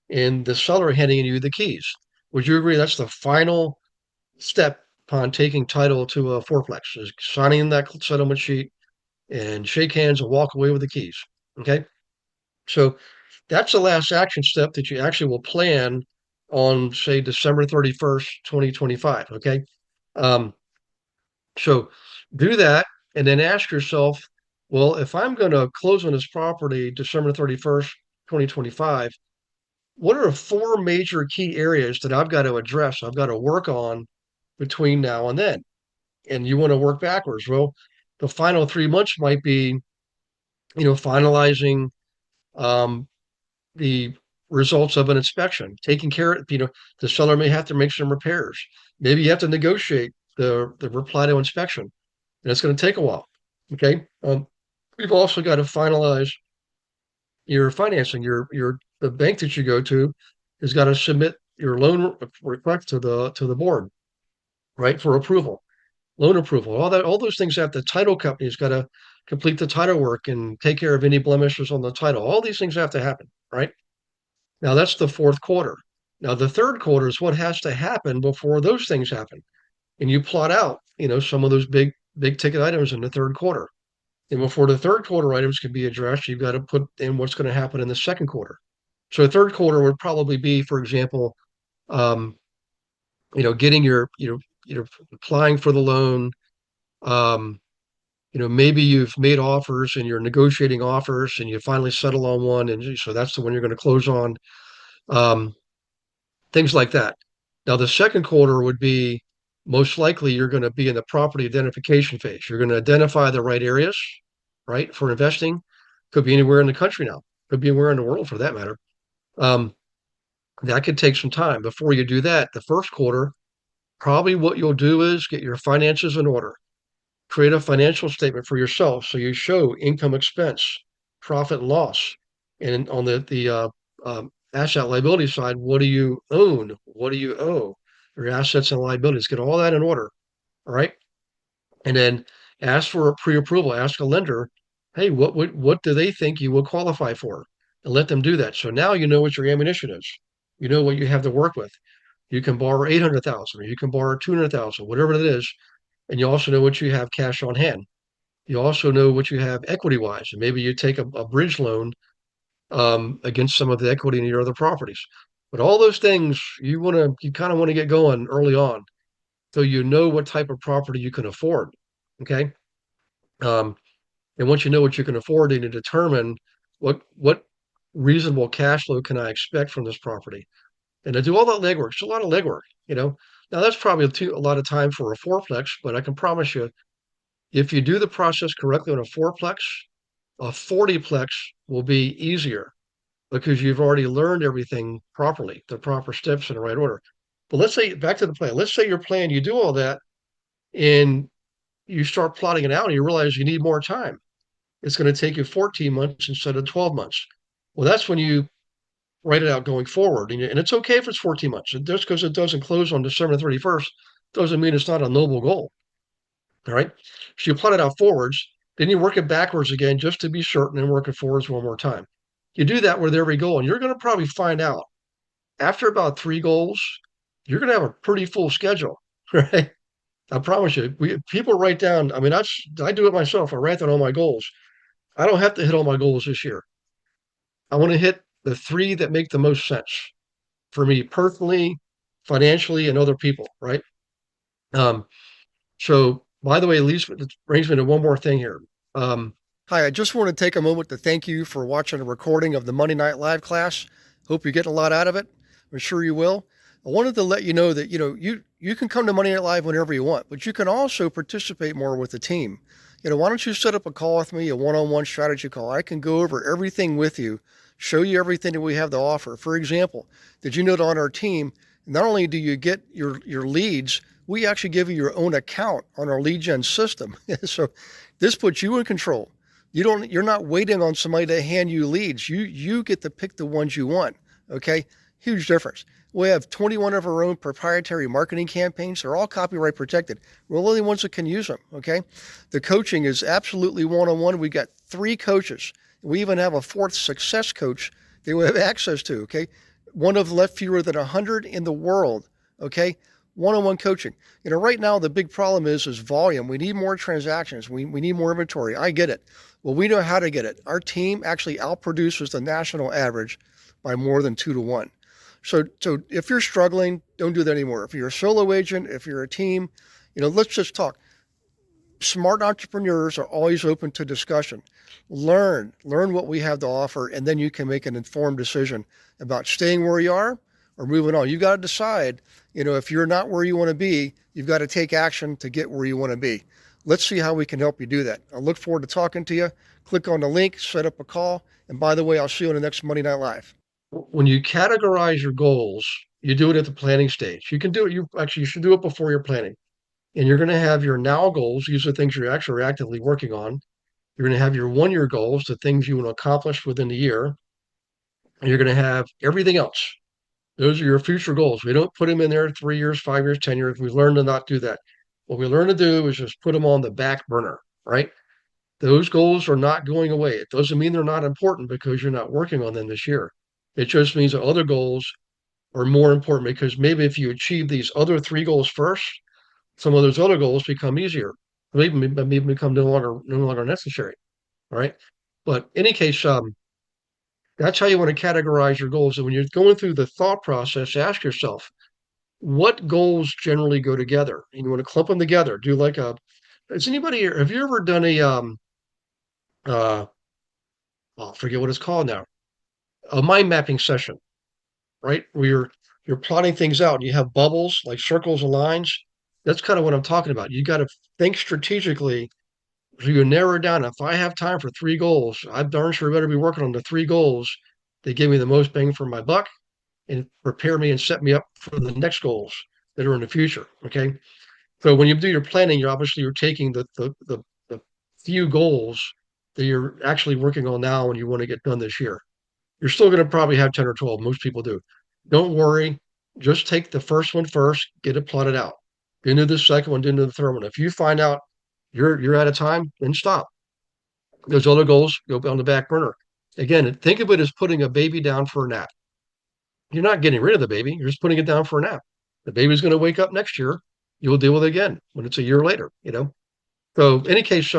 and the seller handing you the keys. Would you agree that's the final step upon taking title to a fourplex, is signing that settlement sheet and shake hands and walk away with the keys? Okay. So that's the last action step that you actually will plan on, say, December 31st, 2025. Okay. Um, so do that and then ask yourself, well, if I'm going to close on this property December 31st, 2025, what are four major key areas that I've got to address, I've got to work on between now and then? And you want to work backwards. Well, the final 3 months might be, finalizing um, the results of an inspection, taking care of, the seller may have to make some repairs. Maybe you have to negotiate the reply to inspection, and it's going to take a while. Okay. We've also got to finalize your financing. The bank that you go to has got to submit your loan request to the board, right, for approval, loan approval. All those things have the title company's got to complete the title work and take care of any blemishes on the title. All these things have to happen, right? Now that's the fourth quarter. Now the third quarter is what has to happen before those things happen. And you plot out, some of those big ticket items in the third quarter. And before the third quarter items can be addressed, you've got to put in what's going to happen in the second quarter. So the third quarter would probably be, for example, um, getting applying for the loan. Um, maybe you've made offers and you're negotiating offers and you finally settle on one. And so that's the one you're going to close on. Um, things like that. Now, the second quarter would be most likely you're going to be in the property identification phase. You're going to identify the right areas, right, for investing. Could be anywhere in the country now, could be anywhere in the world for that matter. Um, that could take some time. Before you do that, the first quarter, probably what you'll do is get your finances in order, create a financial statement for yourself. So you show income, expense, profit and loss. And on the asset liability side, what do you own? What do you owe? Your assets and liabilities, get all that in order. All right. And then ask for a pre-approval, ask a lender, hey, what do they think you will qualify for? And let them do that. So now you know what your ammunition is. You know what you have to work with. You can borrow 800,000 or you can borrow 200,000, whatever it is. And you also know what you have cash on hand. You also know what you have equity wise. And maybe you take a bridge loan against some of the equity in your other properties. But all those things you kind of want to get going early on so you know what type of property you can afford. Okay. Um, and once you know what you can afford, then you determine what reasonable cash flow can I expect from this property. And to do all that legwork, it's a lot of legwork. Now that's probably a lot of time for a fourplex, but I can promise you, if you do the process correctly on a fourplex, a 40plex will be easier because you've already learned everything properly, the proper steps in the right order. But let's say back to the plan. Let's say your plan, you do all that and you start plotting it out and you realize you need more time. It's going to take you 14 months instead of 12 months. Well, that's when you write it out going forward. And it's okay if it's 14 months. Just because it doesn't close on December 31st doesn't mean it's not a noble goal. All right. So you plot it out forwards, then you work it backwards again just to be certain and work it forwards one more time. You do that with every goal, and you're going to probably find out after about 3 goals, you're going to have a pretty full schedule, right? I promise you. People write down. I mean, I do it myself. I write down all my goals. I don't have to hit all my goals this year. I want to hit the 3 that make the most sense for me personally, financially, and other people, right? Um, So, by the way, Lisa, it brings me to one more thing here. Hi, I just want to take a moment to thank you for watching a recording of the Monday Night Live class. Hope you're getting a lot out of it. I'm sure you will. I wanted to let you know that you can come to Monday Night Live whenever you want, but you can also participate more with the team. Why don't you set up a call with me, a one-on-one strategy call? I can go over everything with you, show you everything that we have to offer. For example, did you know that on our team, not only do you get your leads, we actually give you your own account on our lead gen system. So this puts you in control. You're not waiting on somebody to hand you leads. You get to pick the ones you want. Okay. Huge difference. We have 21 of our own proprietary marketing campaigns. They're all copyright protected. We're the only ones that can use them. Okay. The coaching is absolutely one-on-one. We got 3 coaches. We even have a 4th success coach that we have access to. Okay. One of left fewer than 100 in the world. Okay. One-on-one coaching. Right now the big problem is volume. We need more transactions. We need more inventory. I get it. Well, we know how to get it. Our team actually outproduces the national average by more than 2 to 1. So if you're struggling, don't do that anymore. If you're a solo agent, if you're a team, let's just talk. Smart entrepreneurs are always open to discussion. Learn what we have to offer, and then you can make an informed decision about staying where you are or moving on. You've got to decide, if you're not where you want to be, you've got to take action to get where you want to be. Let's see how we can help you do that. I look forward to talking to you. Click on the link, set up a call. And by the way, I'll see you on the next Monday Night Live. When you categorize your goals, you do it at the planning stage. You can do it. You should do it before you're planning. And you're going to have your now goals. These are things you're actually actively working on. You're going to have your 1-year goals, the things you want to accomplish within the year. And you're going to have everything else. Those are your future goals. We don't put them in there 3 years, 5 years, 10 years. We learn to not do that. What we learn to do is just put them on the back burner, right? Those goals are not going away. It doesn't mean they're not important because you're not working on them this year. It just means that other goals are more important because maybe if you achieve these other 3 goals first, some of those other goals become easier, maybe become no longer necessary. All right. But in any case, That's how you want to categorize your goals. And when you're going through the thought process, ask yourself, what goals generally go together? And you want to clump them together. Do like has anybody, have you ever done a, uh, I'll forget what it's called now, a mind mapping session, right? Where you're plotting things out and you have bubbles like circles and lines. That's kind of what I'm talking about. You got to think strategically. So you narrow it down. If I have time for three goals, I'm darn sure better be working on the three goals that give me the most bang for my buck and prepare me and set me up for the next goals that are in the future. Okay. So when you do your planning, you're taking the few goals that you're actually working on now and you want to get done this year. You're still going to probably have 10 or 12. Most people do. Don't worry. Just take the first one first, get it plotted out. Then do the second one, then do the third one. If you find out you're out of time, then stop. Those other goals go on the back burner. Again, think of it as putting a baby down for a nap. You're not getting rid of the baby, you're just putting it down for a nap. The baby's going to wake up next year. You'll deal with it again when it's a year later, you know? So, in any case,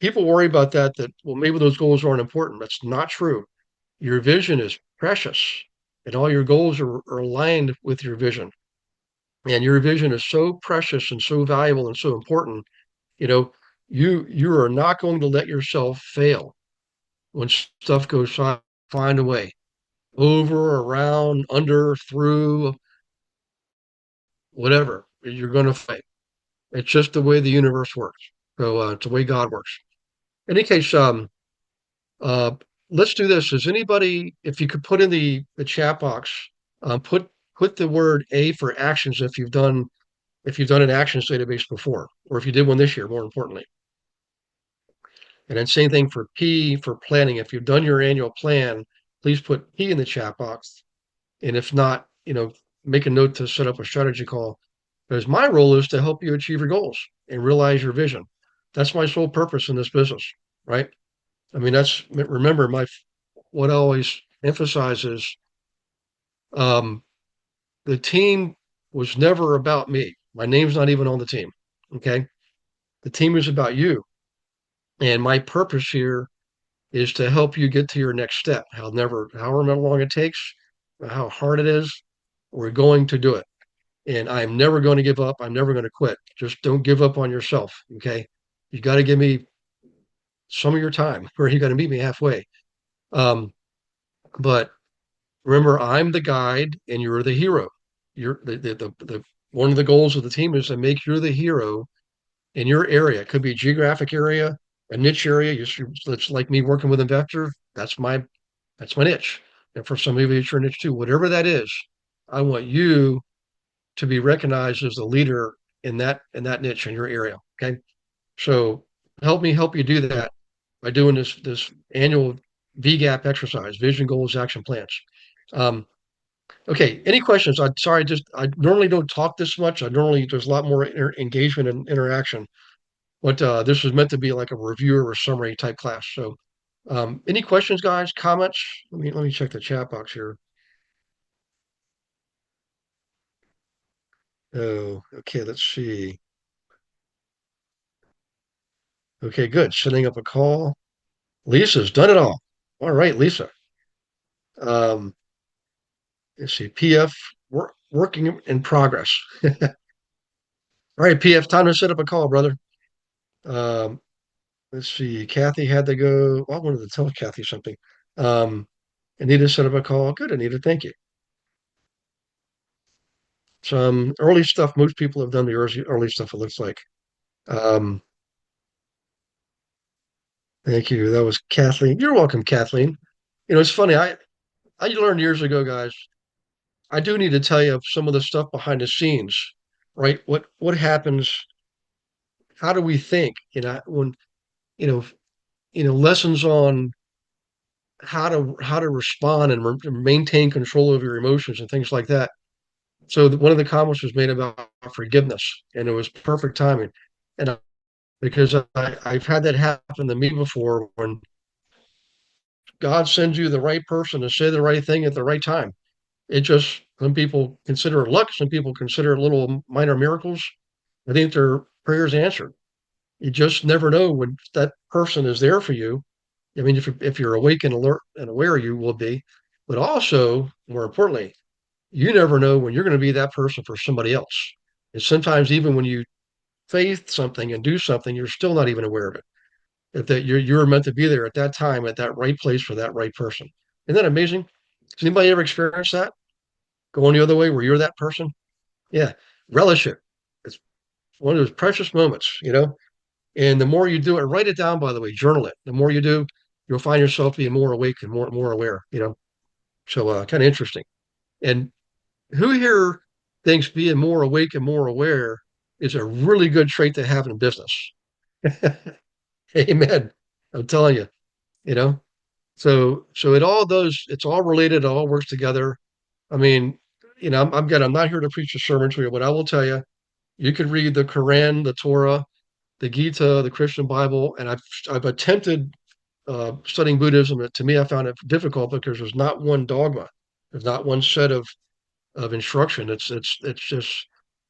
people worry about that, well, maybe those goals aren't important. That's not true. Your vision is precious, and all your goals are aligned with your vision. And your vision is so precious and so valuable and so important. You know, you are not going to let yourself fail when stuff goes fine. Find a way over, around, under, through, whatever. You're going to fight. It's just the way the universe works. So it's the way God works. In any case, uh, let's do this. Is anybody, if you could put in the chat box, put the word A for actions if you've done an actions database before, or if you did one this year, more importantly. And then same thing for P for planning. If you've done your annual plan, please put P in the chat box. And if not, make a note to set up a strategy call. Because my role is to help you achieve your goals and realize your vision. That's my sole purpose in this business, right? I mean, remember what I always emphasize is um, the team was never about me. My name's not even on the team. Okay. The team is about you. And my purpose here is to help you get to your next step. However long it takes, how hard it is, we're going to do it. And I'm never going to give up. I'm never going to quit. Just don't give up on yourself. Okay. You got to give me some of your time, or you got to meet me halfway. But remember, I'm the guide and you're the hero. You're the one of the goals of the team is to make you the hero in your area. It could be a geographic area, a niche area. It's like me working with investors. That's my niche. And for some of you, it's your niche too. Whatever that is, I want you to be recognized as the leader in that niche in your area. Okay. So help me help you do that by doing this annual VGAP exercise, vision goals, action plans. Um, okay. Any questions? I'm sorry, I normally don't talk this much. There's a lot more engagement and interaction. But this was meant to be like a review or a summary type class. So any questions, guys, comments? Let me check the chat box here. Oh, okay, let's see. Okay, good. Setting up a call. Lisa's done it all. All right, Lisa. Um, let's see. PF working in progress. All right, PF, time to set up a call, brother. Um, let's see. Kathy had to go. Well, I wanted to tell Kathy something. Anita set up a call. Good, Anita. Thank you. Some early stuff. Most people have done the early stuff, it looks like. Um, thank you. That was Kathleen. You're welcome, Kathleen. It's funny. I learned years ago, guys. I do need to tell you some of the stuff behind the scenes, right? What happens? How do we think? When you know lessons on how to respond and maintain control of your emotions and things like that. So one of the comments was made about forgiveness, and it was perfect timing. And because I've had that happen to me before when God sends you the right person to say the right thing at the right time. Some people consider it luck, some people consider it little minor miracles. I think their prayers answered. You just never know when that person is there for you I mean, if you're awake and alert and aware, you will be. But also, more importantly, you never know when you're going to be that person for somebody else. And sometimes even when you faith something and do something, you're still not even aware of it. That you're meant to be there at that time, at that right place for that right person. Isn't that amazing? Has anybody ever experienced that? Going the other way where you're that person? Yeah. Relish it. It's one of those precious moments, you know? And the more you do it, write it down, by the way, journal it. The more you do, you'll find yourself being more awake and more aware, you know? So kind of interesting. And who here thinks being more awake and more aware is a really good trait to have in business? Amen. I'm telling you, you know. So it all does. It's all related. It all works together. I mean, you know, I'm not here to preach a sermon to you, but I will tell you, you could read the Quran, the Torah, the Gita, the Christian Bible, and I've attempted studying Buddhism. To me, I found it difficult because there's not one dogma. There's not one set of instruction. It's just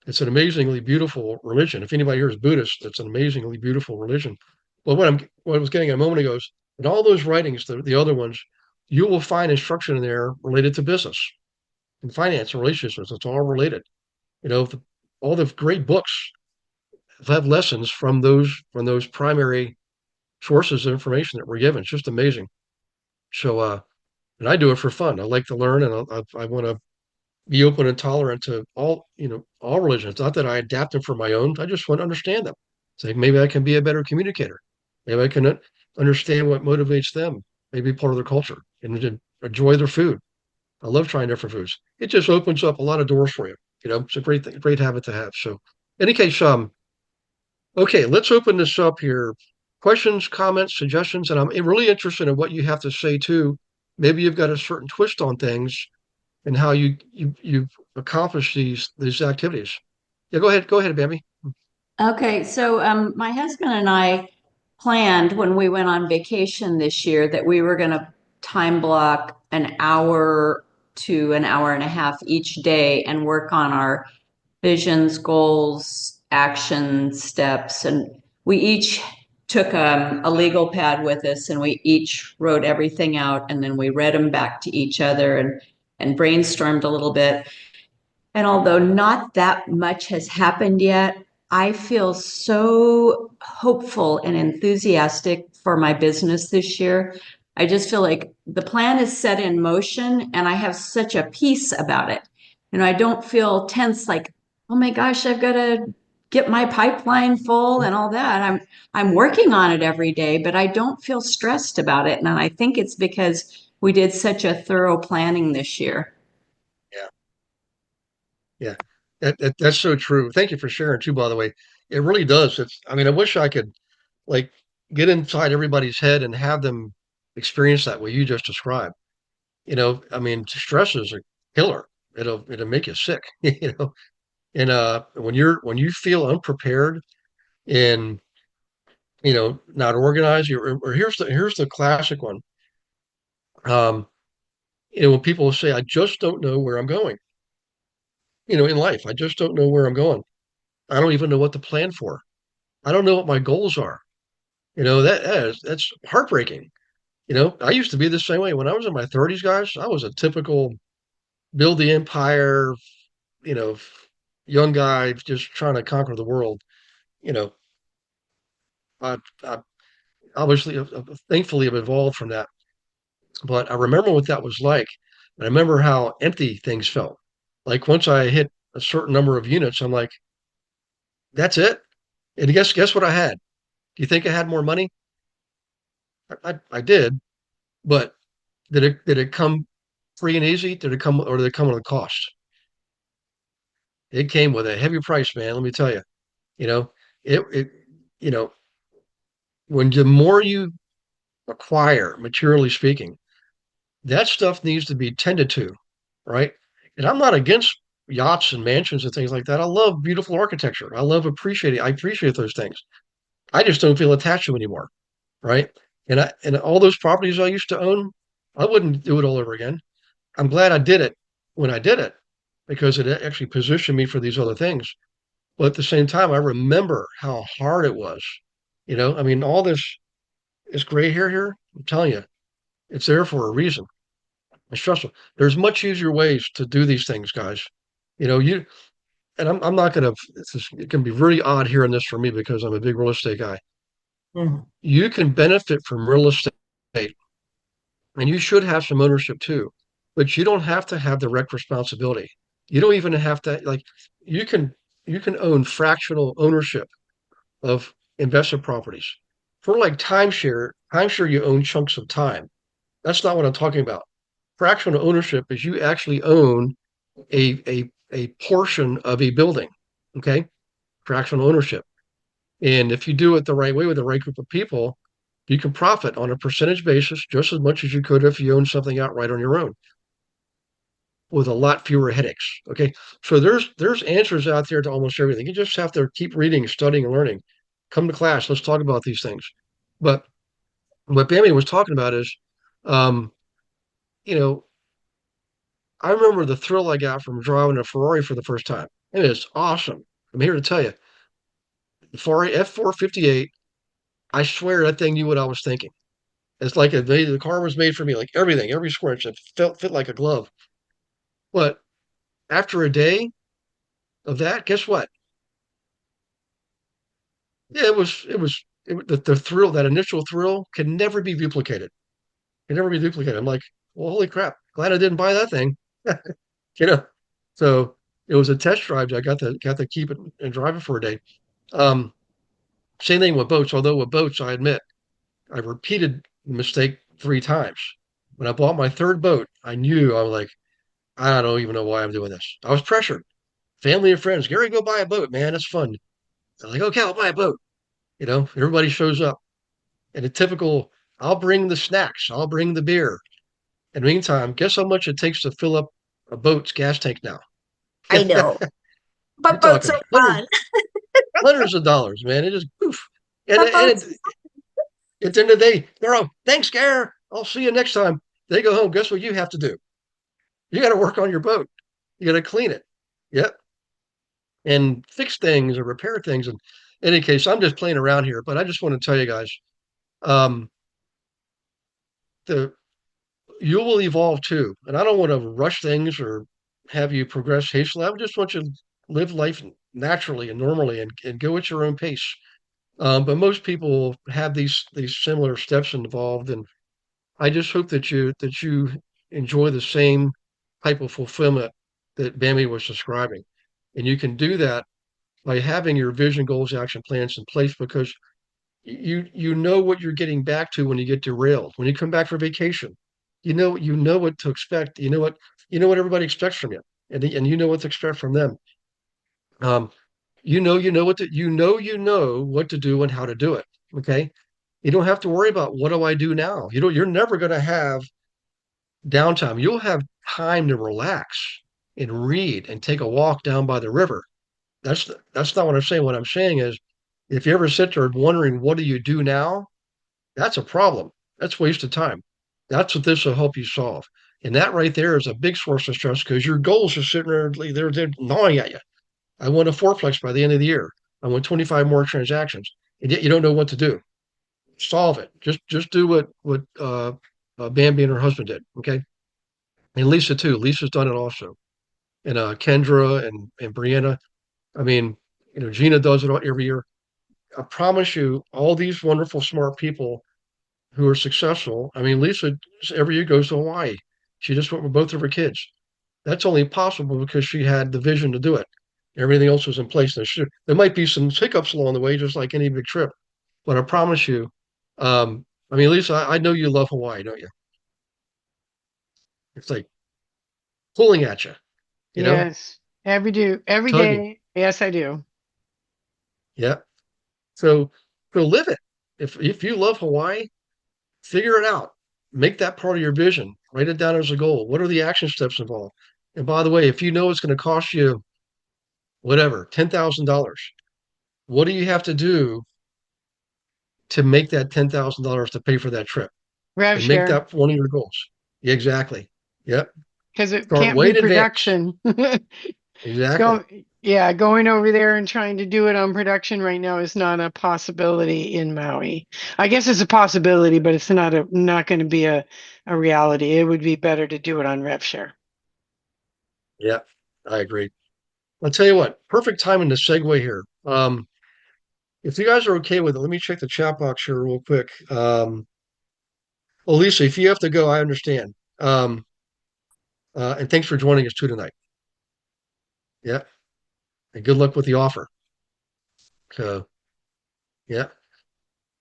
it's an amazingly beautiful religion. If anybody here is Buddhist, it's an amazingly beautiful religion. But what I was getting a moment ago is in all those writings, the other ones, you will find instruction in there related to business and finance and relationships. It's all related. You know, all the great books have lessons from those primary sources of information that we're given. It's just amazing. So, and I do it for fun. I like to learn, and I want to be open and tolerant to all, you know, all religions. Not that I adapt them for my own. I just want to understand them. Say maybe I can be a better communicator. Maybe I can understand what motivates them. Maybe part of their culture and to enjoy their food. I love trying different foods. It just opens up a lot of doors for you. You know, it's a great thing, great habit to have. So, in any case, okay, let's open this up here. Questions, comments, suggestions, and I'm really interested in what you have to say too. Maybe you've got a certain twist on things and how you accomplish these activities. Yeah, go ahead, Bambi. Okay, so my husband and I planned when we went on vacation this year that we were going to time block an hour to an hour and a half each day and work on our visions, goals, action steps. And we each took a legal pad with us and we each wrote everything out and then we read them back to each other and brainstormed a little bit. And although not that much has happened yet, I feel so hopeful and enthusiastic for my business this year. I just feel like the plan is set in motion and I have such a peace about it. You know, I don't feel tense like, oh my gosh, I've got to get my pipeline full and all that. I'm working on it every day, but I don't feel stressed about it. And I think it's because we did such a thorough planning this year. Yeah, yeah, that's so true. Thank you for sharing too. By the way, it really does. It's. I mean, I wish I could like get inside everybody's head and have them experience that what you just described. You know, I mean, stress is a killer. It'll make you sick. You know, and when you feel unprepared and you know not organized, or here's the classic one. Um, you know, when people say, "I just don't know where I'm going," you know, in life, I just don't know where I'm going. I don't even know what to plan for. I don't know what my goals are. You know, that's heartbreaking. You know, I used to be the same way when I was in my 30s, guys. I was a typical build the empire, you know, young guy just trying to conquer the world. You know, I obviously, thankfully, have evolved from that. But I remember what that was like. And I remember how empty things felt. Like once I hit a certain number of units, I'm like, that's it. And guess what I had? Do you think I had more money? I did, but did it come free and easy? Did it come or did it come with a cost? It came with a heavy price, man. Let me tell you. You know, it you know, when the more you acquire, materially speaking, that stuff needs to be tended to, right? And I'm not against yachts and mansions and things like that. I love beautiful architecture. I appreciate those things. I just don't feel attached to them anymore, right? And all those properties I used to own, I wouldn't do it all over again. I'm glad I did it when I did it because it actually positioned me for these other things. But at the same time, I remember how hard it was. You know, I mean, all this It's gray hair here. I'm telling you, it's there for a reason. It's stressful. There's much easier ways to do these things, guys. You and I'm not gonna. It can be really odd hearing this for me because I'm a big real estate guy. Mhm. You can benefit from real estate, and you should have some ownership too, but you don't have to have direct responsibility. You don't even have to like. You can you can own fractional ownership of investment properties. For like timeshare you own chunks of time. That's not what I'm talking about. Fractional ownership is you actually own a portion of a building. Okay, fractional ownership. And if you do it the right way with the right group of people, you can profit on a percentage basis just as much as you could if you own something outright on your own with a lot fewer headaches. Okay. So there's answers out there to almost everything. You just have to keep reading, studying, and learning. Come to class. Let's talk about these things. But what Bambi was talking about is, um, you know, I remember the thrill I got from driving a Ferrari for the first time. It is awesome. I'm here to tell you, the Ferrari F458. I swear that thing knew what I was thinking. It's like the car was made for me, like everything, every square inch. It felt fit like a glove. But after a day of that, guess what? Yeah, the thrill, that initial thrill can never be duplicated. Can never be duplicated. I'm like, well, holy crap! Glad I didn't buy that thing. you know. So it was a test drive. I got to keep it and drive it for a day. Um, Same thing with boats. Although with boats, I admit I repeated the mistake 3 times. When I bought my third boat, I knew I was like, I don't even know why I'm doing this. I was pressured. Family and friends, Gary, go buy a boat, man. It's fun. I'm like, okay, I'll buy a boat. Everybody shows up. And a typical, I'll bring the snacks, I'll bring the beer. In the meantime, guess how much it takes to fill up a boat's gas tank now? I know, You're but boats talking are fun. hundreds of dollars, man. It just poof. And, But and boats, at the end of the day, they're all, thanks, Gary. I'll see you next time. They go home. Guess what you have to do? You got to work on your boat. You got to clean it. Yep. And fix things or repair things. And in any case, I'm just playing around here, but I just want to tell you guys, um, the you will evolve too. And I don't want to rush things or have you progress hastily. I just want you to live life naturally and normally and go at your own pace. But most people have these similar steps involved, and I just hope that you enjoy the same type of fulfillment that Bambi was describing, and you can do that by having your vision, goals, action plans in place because you know what you're getting back to when you get derailed. When you come back for vacation, you know what to expect. You know what everybody expects from you, and you know what to expect from them. Um, you know what to do and how to do it. Okay, you don't have to worry about what do I do now. You're never going to have downtime. You'll have time to relax and read and take a walk down by the river. That's not what I'm saying. What I'm saying is, if you ever sit there wondering what do you do now, that's a problem. That's wasted time. That's what this will help you solve. And that right there is a big source of stress because your goals are sitting there, they're gnawing at you. I want a fourplex by the end of the year. I want 25 more transactions. And yet you don't know what to do. Solve it. Just do what Bambi and her husband did. Okay. And Lisa too. Lisa's done it also. And Kendra and Brianna. I mean, Gina does it every year. I promise you, all these wonderful, smart people who are successful. I mean, Lisa every year goes to Hawaii. She just went with both of her kids. That's only possible because she had the vision to do it. Everything else was in place. There might be some hiccups along the way, just like any big trip. But I promise you, I mean, Lisa, I know you love Hawaii, don't you? It's like pulling at you, you know, Yes, every tugging. day. Yes, I do. Yeah. So, so live it. If you love Hawaii, figure it out. Make that part of your vision. Write it down as a goal. What are the action steps involved? And by the way, if you know it's going to cost you whatever, $10,000, what do you have to do to make that $10,000 to pay for that trip Rev and make share that one of your goals? Yeah, exactly. Yep. because it Start can't way be in advance. production. It's Exactly. going. Yeah, going over there and trying to do it on production right now is not a possibility in Maui. I guess it's a possibility, but it's not going to be a reality. It would be better to do it on RevShare. Yeah, I agree. I'll tell you what, perfect timing to segue here. If you guys are okay with it, let me check the chat box here real quick. Well, Lisa, if you have to go, I understand. And thanks for joining us too tonight. Yeah, and good luck with the offer. So, yeah.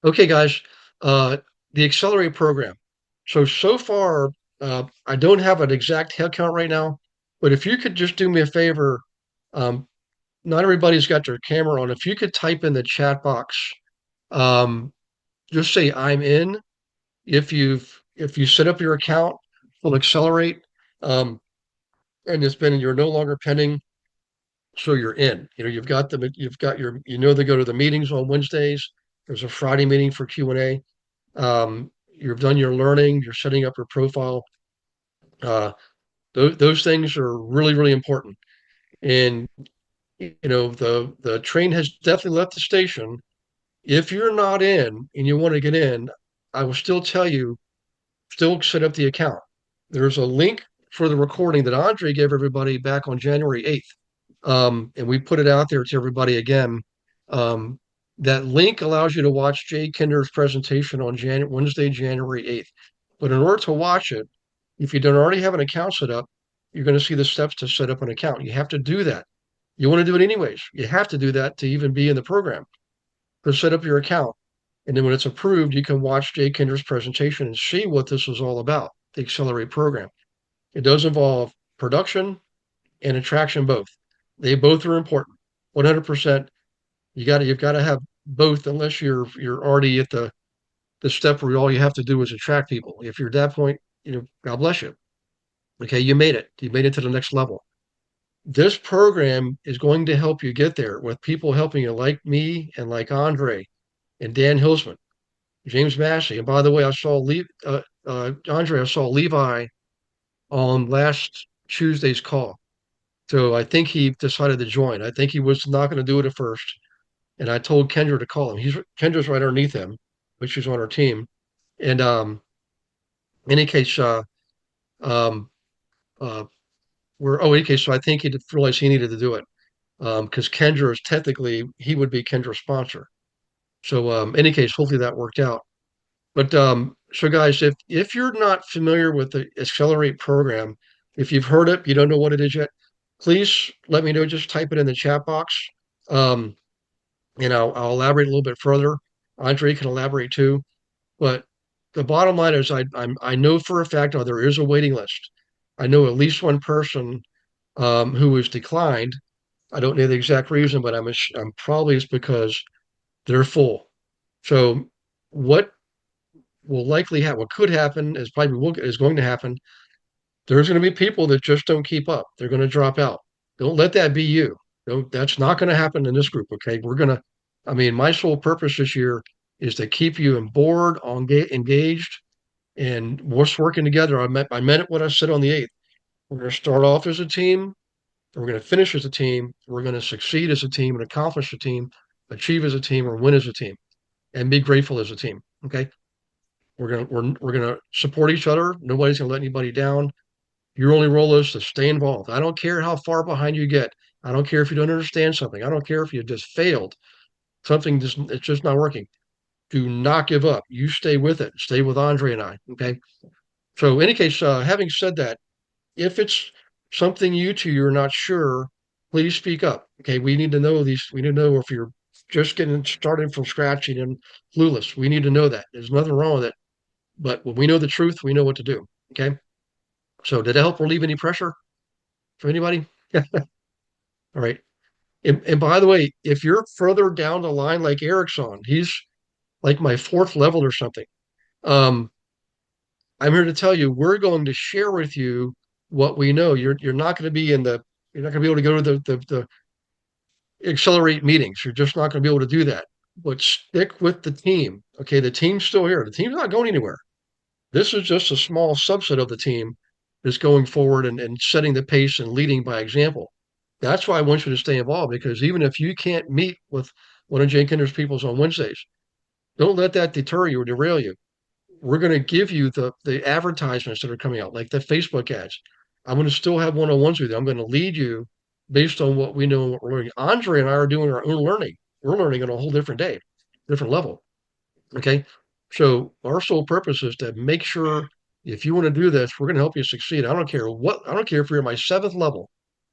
Okay, guys. Uh, the Accelerate program. So far, I don't have an exact head count right now, but if you could just do me a favor, um, not everybody's got their camera on. If you could type in the chat box, um, just say I'm in. If you set up your account, will Accelerate, um, and you're no longer pending, so you're in. You've got your they go to the meetings on Wednesdays. There's a Friday meeting for Q&A. You've done your learning, you're setting up your profile. Uh, those things are really, really important. And the train has definitely left the station. If you're not in and you want to get in, I will still tell you, still set up the account. There's a link for the recording that Andre gave everybody back on January 8th. And we put it out there to everybody again. Um, that link allows you to watch Jay Kinder's presentation on Wednesday, January 8th. But in order to watch it, if you don't already have an account set up, you're going to see the steps to set up an account. You have to do that. You want to do it anyways. You have to do that to even be in the program. To set up your account. And then when it's approved, you can watch Jay Kinder's presentation and see what this is all about, the Accelerate program. It does involve production and attraction both. They both are important. 100%. You've got to have both unless you're already at the step where all you have to do is attract people. If you're at that point, God bless you. Okay, you made it. You made it to the next level. This program is going to help you get there with people helping you like me and like Andre and Dan Hilsman, James Massey. And by the way, Andre, I saw Levi on last Tuesday's call. So I think he decided to join. I think he was not going to do it at first. And I told Kendra to call him. Kendra's right underneath him, but she's on our team. And in any case, um, uh, in any case, so I think he realized he needed to do it because Kendra is technically, he would be Kendra's sponsor. So in any case, hopefully that worked out. But so guys, if you're not familiar with the Accelerate program, if you've heard it, you don't know what it is yet, please let me know. Just type it in the chat box. Um, I'll elaborate a little bit further. Andre can elaborate too. But the bottom line is I know for a fact there is a waiting list. I know at least one person who was declined. I don't know the exact reason, but I'm probably it's because they're full. So what will likely happen, what could happen is going to happen. There's going to be people that just don't keep up. They're going to drop out. Don't let that be you. That's not going to happen in this group. Okay. My sole purpose this year is to keep you on board, engaged, and we're working together. I meant it what I said on the 8th. We're going to start off as a team. We're going to finish as a team. We're going to succeed as a team and accomplish a team, achieve as a team, or win as a team, and be grateful as a team. Okay. We're gonna support each other. Nobody's gonna let anybody down. Your only role is to stay involved. I don't care how far behind you get. I don't care if you don't understand something. I don't care if you just failed. It's just not working. Do not give up. You stay with it. Stay with Andre and I. Okay. So, in any case, having said that, if it's something you're not sure, please speak up. Okay. We need to know these. We need to know if you're just getting started from scratch and clueless. We need to know that. There's nothing wrong with it. But when we know the truth, we know what to do. Okay. So did it help relieve any pressure for anybody? All right. And by the way, if you're further down the line, like Eric's on, he's like my fourth level or something. Um, I'm here to tell you, we're going to share with you what we know. You're not going to be you're not going to be able to go to the accelerate meetings. You're just not going to be able to do that. But stick with the team. Okay. The team's still here. The team's not going anywhere. This is just a small subset of the team that's going forward and setting the pace and leading by example. That's why I want you to stay involved, because even if you can't meet with one of Jane Kinder's peoples on Wednesdays, don't let that deter you or derail you. We're going to give you the advertisements that are coming out, like the Facebook ads. I'm going to still have one-on-ones with you. I'm going to lead you based on what we know and what we're learning. Andre and I are doing our own learning. We're learning at a whole different day, different level. Okay. So our sole purpose is to make sure if you want to do this, we're going to help you succeed. I don't care if you're my seventh level.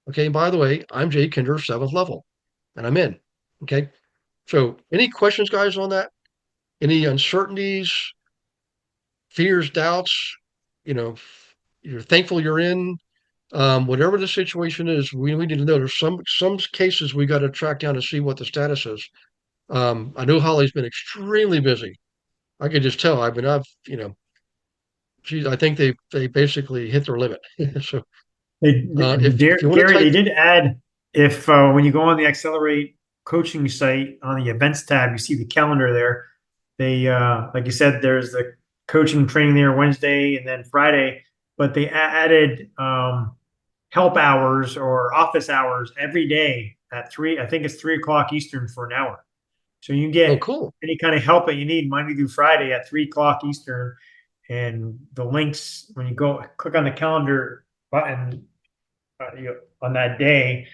Okay. And by the way, I'm Jay Kinder, seventh level, and I'm in. Okay. So any questions, guys, on that? Any uncertainties, fears, doubts? You know, you're thankful you're in. Whatever the situation is, we need to know. There's some cases we got to track down to see what the status is. I know Holly's been extremely busy. I could just tell. I mean, I think they basically hit their limit. So if you want to Gary, type, they did add if when you go on the Accelerate coaching site on the events tab, you see the calendar there. They like you said, there's the coaching training there Wednesday and then Friday, but they added help hours or office hours every day at 3. I think it's 3 o'clock Eastern for an hour. So you can oh, get cool. any kind of help that you need Monday through Friday at 3 o'clock Eastern. And the links, when you go click on the calendar button on that day,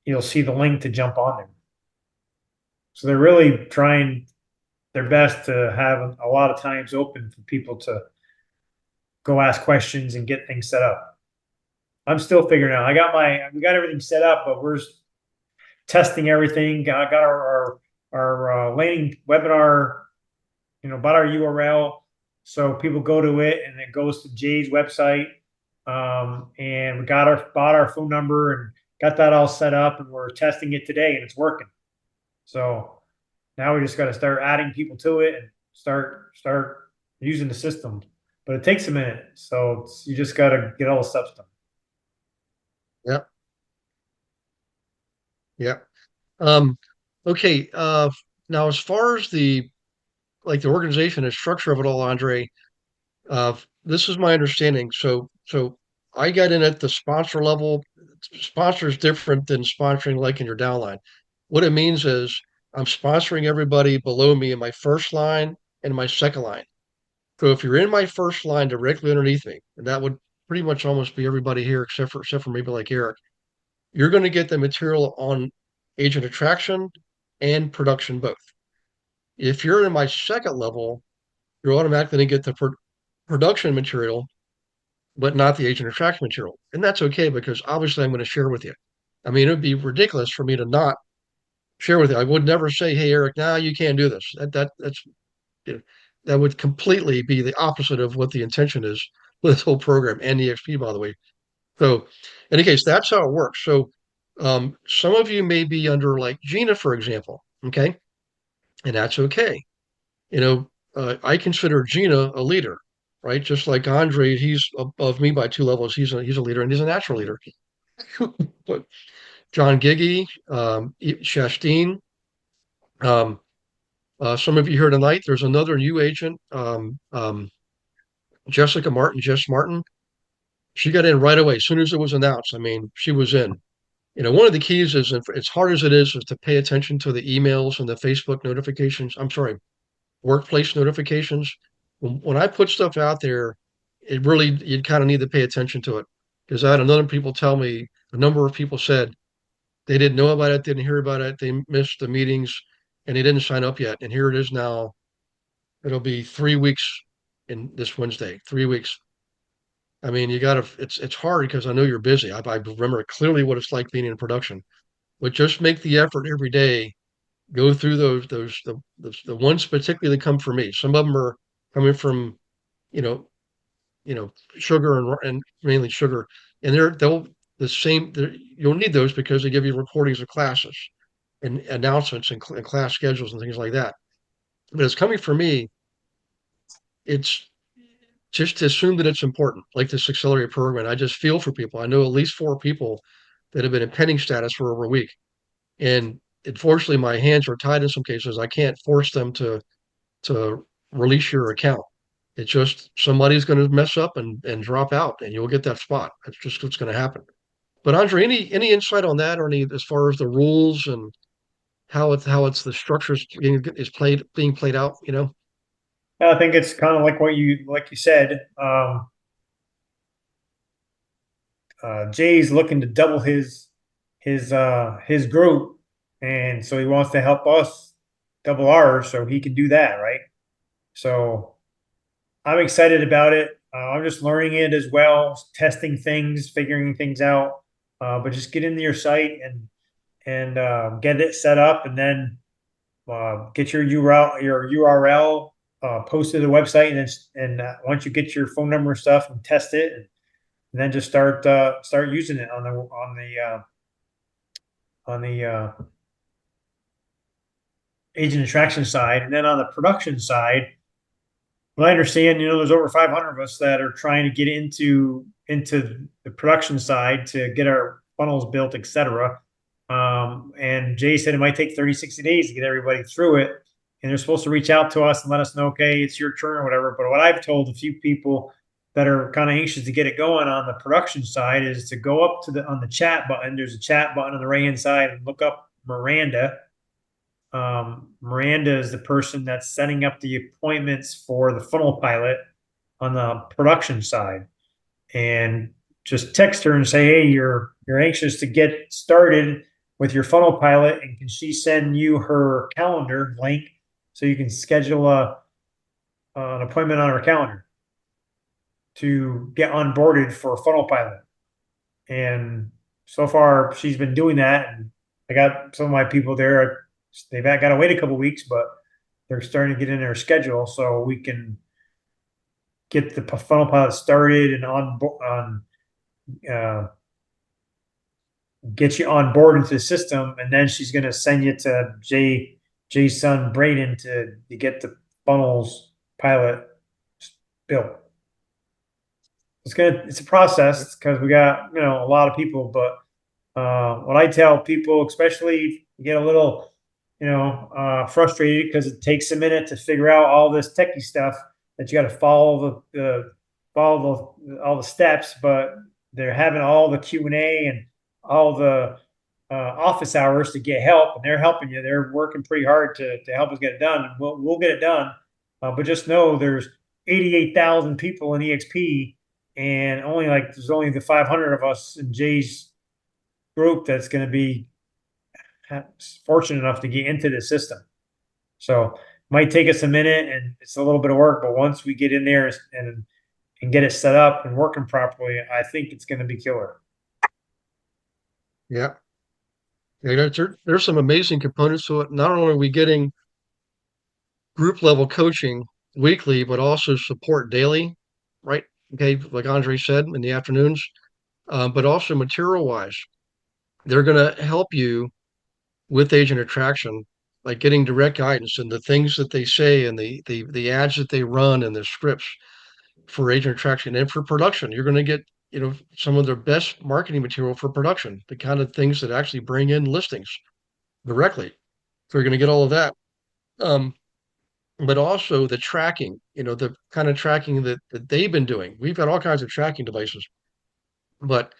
you'll see the link to jump on there. So they're really trying their best to have a lot of times open for people to go ask questions and get things set up. I'm still figuring out. We got everything set up, but we're testing everything. I got our landing webinar, bought our URL, so people go to it and it goes to Jay's website. And we bought our phone number and got that all set up, and we're testing it today, and it's working. So now we just got to start adding people to it and start using the system. But it takes a minute, so you just got to get all the stuff done. Yep. Yep. Okay. Now, as far as the organization and structure of it all, Andre, this is my understanding. So I got in at the sponsor level. Sponsor is different than sponsoring like in your downline. What it means is I'm sponsoring everybody below me in my first line and my second line. So if you're in my first line directly underneath me, and that would pretty much almost be everybody here except for maybe like Eric, you're going to get the material on agent attraction and production both. If you're in my second level, you're automatically going to get the production material, but not the agent attraction material. And that's okay, because obviously I'm going to share with you. I mean, it would be ridiculous for me to not share with you. I would never say, "Hey, Eric, now you can't do this." That would completely be the opposite of what the intention is with this whole program and EXP, by the way. So, in any case, that's how it works. So, some of you may be under like Gina, for example, okay, and that's okay. I consider Gina a leader, right? Just like Andre, he's above me by 2 levels. He's a leader, and he's a natural leader. But John Giggy, Shasteen, some of you here tonight. There's another new agent, Jessica Martin, Jess Martin. She got in right away as soon as it was announced. I mean, she was in. One of the keys is, as hard as it is to pay attention to the emails and the Facebook notifications. I'm sorry, workplace notifications. When I put stuff out there, you kind of need to pay attention to it, because I had another people tell me, a number of people said they didn't know about it, didn't hear about it, they missed the meetings, and they didn't sign up yet. And here it is now. It'll be 3 weeks in this Wednesday. 3 weeks. I mean, it's hard because I know you're busy. I remember clearly what it's like being in production, but just make the effort every day. Go through the ones particularly come for me. Some of them are coming from, you know, sugar and mainly sugar, and they'll the same. You'll need those because they give you recordings of classes and announcements and class schedules and things like that. But it's coming for me. It's just to assume that it's important, like this accelerated program. I just feel for people. I know at least 4 people that have been in pending status for over a week. And unfortunately, my hands are tied in some cases. I can't force them to release your account. It's just somebody's going to mess up and drop out, and you'll get that spot. That's just what's going to happen. But Andre, any insight on that, or any as far as the rules and how it's the structures is being played out? I think it's kind of like you said. Jay's looking to double his group, and so he wants to help us double ours so he can do that, right? So I'm excited about it. I'm just learning it as well, testing things, figuring things out. But just get into your site and get it set up, and then get your URL posted to the website, and once you get your phone number and stuff, and test it, and then just start using it on the agent attraction side, and then on the production side. Well, I understand, there's over 500 of us that are trying to get into the production side to get our funnels built, etc. And Jay said it might take 30, 60 days to get everybody through it. And they're supposed to reach out to us and let us know, okay, it's your turn or whatever. But what I've told a few people that are kind of anxious to get it going on the production side is to go up on the chat button. There's a chat button on the right-hand side, and look up Miranda. Miranda is the person that's setting up the appointments for the funnel pilot on the production side. And just text her and say, hey, you're anxious to get started with your funnel pilot, and can she send you her calendar link so you can schedule an appointment on her calendar to get onboarded for funnel pilot. And so far she's been doing that, and I got some of my people there. They've got to wait a couple weeks, but they're starting to get in their schedule so we can get the funnel pilot started and get you on board into the system. And then she's going to send you to Jay's son Braden to get the funnels pilot built. It's a process because we got a lot of people, but what I tell people, especially you get a little frustrated because it takes a minute to figure out all this techie stuff that you got to follow all the steps, but they're having all the Q&A and all the office hours to get help, and they're helping you. They're working pretty hard to help us get it done, and we'll get it done. But just know there's 88,000 people in EXP, and there's only the 500 of us in Jay's group that's going to be fortunate enough to get into the system. So it might take us a minute, and it's a little bit of work, but once we get in there and get it set up and working properly, I think it's going to be killer. Yeah. There's some amazing components to it. Not only are we getting group level coaching weekly, but also support daily, right? Okay, like Andre said, in the afternoons, but also material wise, they're going to help you with agent attraction, like getting direct guidance and the things that they say and the ads that they run and the scripts for agent attraction and for production. You're going to get some of their best marketing material for production, the kind of things that actually bring in listings directly. So you're going to get all of that. But also the tracking, the kind of tracking that they've been doing. We've got all kinds of tracking devices, but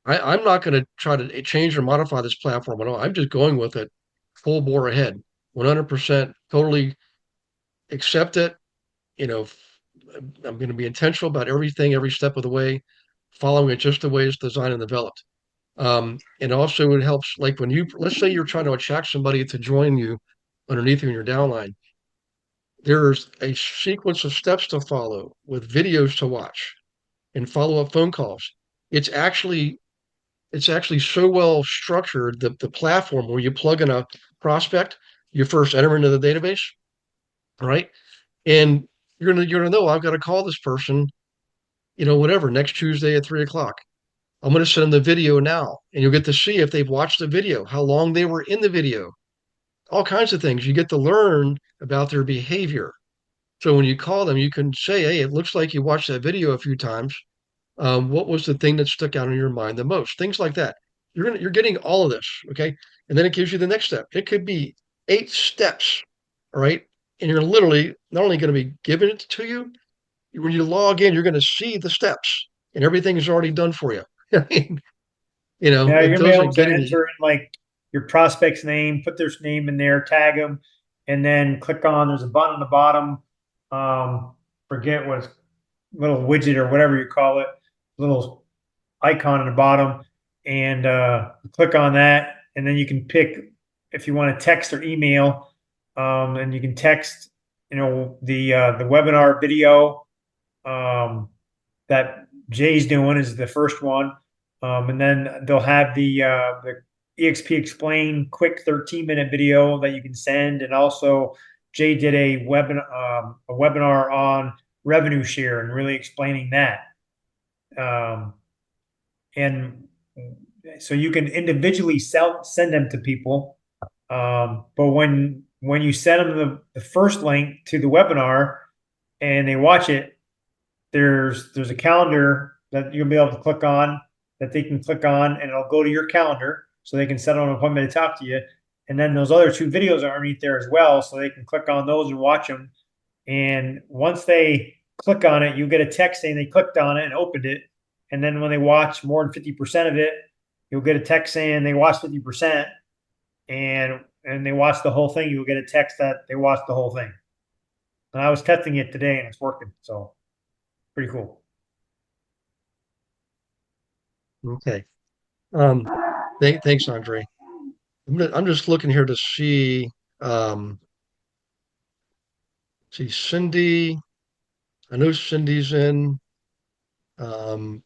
I'm not going to try to change or modify this platform at all. I'm just going with it full bore ahead, 100%, totally accept it. I'm going to be intentional about everything, every step of the way, following it just the way it's designed and developed. And also it helps, like when let's say you're trying to attract somebody to join you underneath you in your downline. There's a sequence of steps to follow with videos to watch and follow-up phone calls. It's actually so well structured, the platform where you plug in a prospect, you first enter into the database, right? And you're gonna know I've got to call this person, whatever, next Tuesday at 3:00. I'm gonna send them the video now, and you'll get to see if they've watched the video, how long they were in the video, all kinds of things. You get to learn about their behavior. So when you call them, you can say, hey, it looks like you watched that video a few times. What was the thing that stuck out in your mind the most? Things like that. You're getting all of this, okay? And then it gives you the next step. It could be 8 steps, all right? And you're literally not only going to be giving it to you, when you log in, you're going to see the steps, and everything is already done for you. Yeah, it you're gonna be able doesn't to get any. enter in like your prospect's name, put their name in there, tag them, and then click on. There's a button on the bottom. Forget what little widget or whatever you call it, little icon on the bottom, and click on that, and then you can pick if you want to text or email, and you can text, the webinar video that Jay's doing is the first one. And then they'll have the EXP Explain quick 13-minute video that you can send. And also Jay did a webinar on revenue share and really explaining that. And so you can individually send them to people. But when you send them the first link to the webinar and they watch it, there's a calendar that you'll be able to click on, that they can click on, and it'll go to your calendar so they can set an appointment to talk to you. And then those other 2 videos are underneath there as well, so they can click on those and watch them. And once they click on it, you get a text saying they clicked on it and opened it. And then when they watch more than 50% of it, you'll get a text saying they watched 50%. And they watched the whole thing. You'll get a text that they watched the whole thing. And I was testing it today, and it's working. So pretty cool. Okay. Thanks, Andre. I'm just looking here to see. See Cindy. I know Cindy's in. I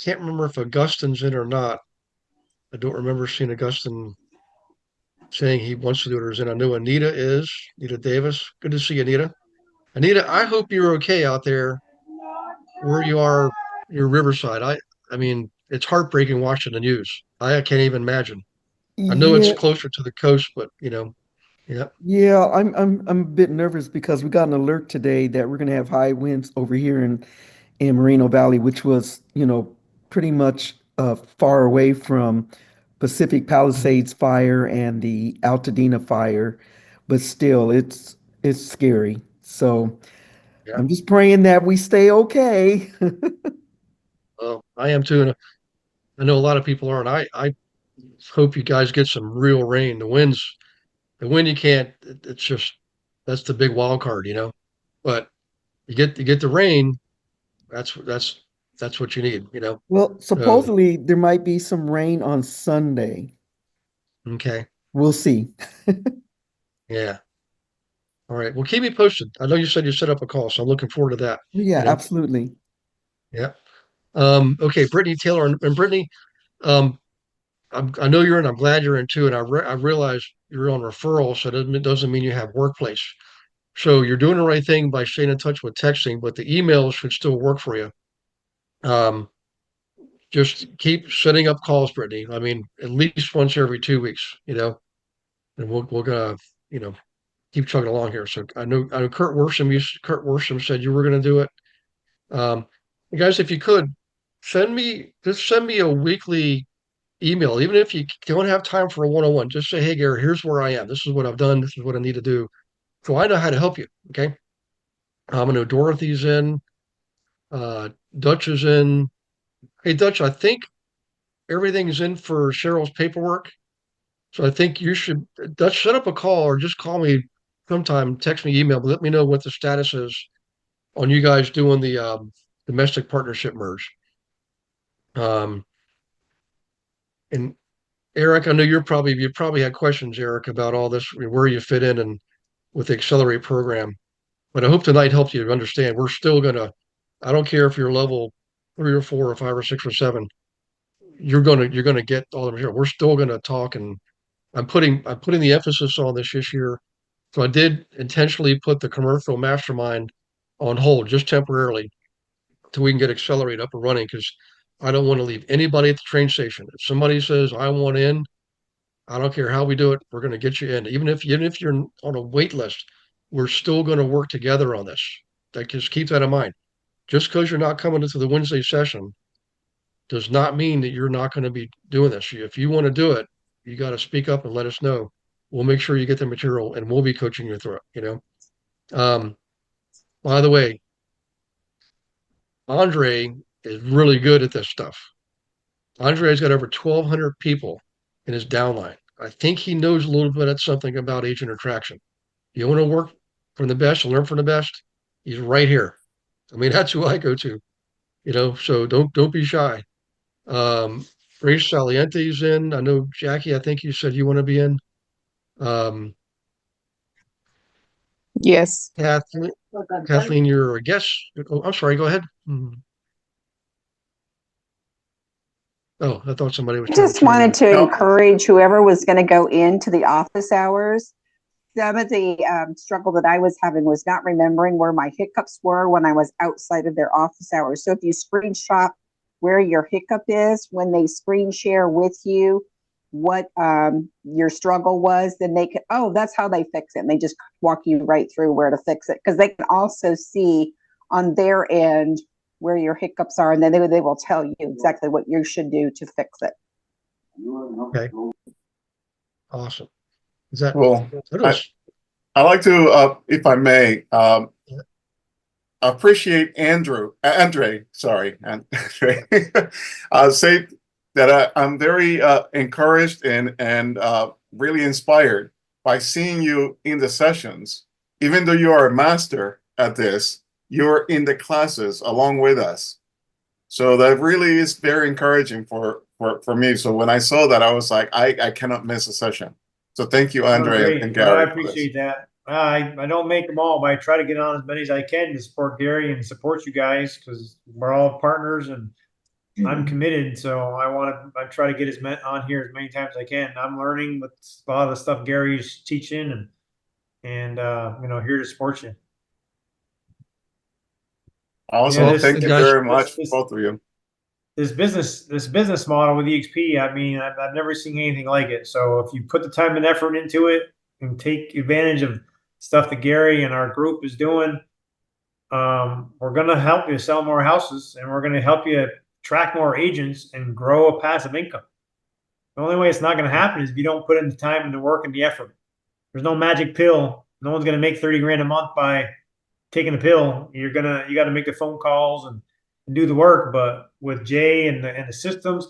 can't remember if Augustine's in or not. I don't remember seeing Augustine saying he wants to do it or is in. I know Anita is. Anita Davis. Good to see you, Anita. Anita, I hope you're okay out there where you are, your Riverside. I mean, it's heartbreaking watching the news. I can't even imagine. I know it's Yeah, closer to the coast, but yeah. yeah, I'm a bit nervous because we got an alert today that we're gonna have high winds over here in Moreno Valley, which was, pretty much far away from Pacific Palisades fire and the Altadena fire, but still it's scary. So Yeah. I'm just praying that we stay okay. Well, I am too, and I know a lot of people are, and I hope you guys get some real rain. The wind you can't. It's just that's the big wild card. But you get the rain. That's what you need. Well, So supposedly there might be some rain on Sunday. okay, We'll see. yeah, all right. Well, keep me posted. I know you said you set up a call, so I'm looking forward to that. Yeah, You know, absolutely. yeah. Okay, Brittany Taylor and Brittany. Um, I know you're in. I'm glad you're in too, and I realize you're on referral, so it doesn't mean you have workplace. So you're doing the right thing by staying in touch with texting, but the emails should still work for you. Um, just keep setting up calls, Brittany. I mean, at least once every 2 weeks, and we're gonna, you know, keep chugging along here. So I know Kurt Worsham said you were gonna do it. You guys, if you could send me a weekly email, even if you don't have time for a one-on-one, just say, hey, Gary, here's where I am. This is what I've done. This is what I need to do. So I know how to help you. Okay. I know Dorothy's in, uh, Dutch is in. Hey, Dutch, I think everything's in for Cheryl's paperwork. So I think you should, Dutch, set up a call or just call me sometime, text me, email, but let me know what the status is on you guys doing the domestic partnership merge. Um, and Eric, I know you probably had questions, Eric, about all this, where you fit in and with the Accelerate program. But I hope tonight helped you understand we're still gonna, I don't care if you're level 3 or 4 or 5 or 6 or 7, you're gonna get all the material. We're still gonna talk, and I'm putting the emphasis on this year. So I did intentionally put the commercial mastermind on hold just temporarily till we can get Accelerate up and running because I don't want to leave anybody at the train station. If somebody says I want in, I don't care how we do it, we're going to get you in. Even if you're on a wait list, we're still going to work together on this. Just keep that in mind. Just because you're not coming into the Wednesday session does not mean that you're not going to be doing this. If you want to do it, you got to speak up and let us know. We'll make sure you get the material and we'll be coaching you through it. Um, by the way, Andre is really good at this stuff. Andre's got over 1,200 people in his downline. I think he knows a little bit of something about agent attraction. You want to work from the best, learn from the best. He's right here. I mean, that's who I go to. So don't be shy. Um, Grace Saliente's in. I know Jackie. I think you said you want to be in. Um, Yes. Kathleen, you're a guest. Oh, I'm sorry. Go ahead. Oh, I thought somebody was I trying to just chime wanted in. to encourage whoever was going to go into the office hours. Some of the struggle that I was having was not remembering where my hiccups were when I was outside of their office hours. So if you screenshot where your hiccup is, when they screen share with you what your struggle was, then they can, oh, that's how they fix it. And they just walk you right through where to fix it. Because they can also see on their end where your hiccups are, and then they will tell you exactly what you should do to fix it. Okay. Awesome. Is that Well, that I, was I like to, if I may, appreciate Andre, sorry, Andre, say that I'm very encouraged and really inspired by seeing you in the sessions. Even though you are a master at this, you're in the classes along with us. So that really is very encouraging for me. So when I saw that, I was like, I cannot miss a session. So thank you, Andre Great. and Well, I Gary. appreciate that. I don't make them all, but I try to get on as many as I can to support Gary and support you guys because we're all partners and I'm committed. So I try to get on here as many times as I can. I'm learning with a lot of the stuff Gary's teaching and here to support you. Also, this thank you guys. very much, both of you. this business model with EXP, I mean, I've never seen anything like it. So if you put the time and effort into it and take advantage of stuff that Gary and our group is doing, we're going to help you sell more houses and we're going to help you attract more agents and grow a passive income. The only way it's not going to happen is if you don't put in the time and the work and the effort. There's no magic pill. No one's going to make 30 grand a month by taking a pill. You got to make the phone calls and do the work. But with Jay and the systems,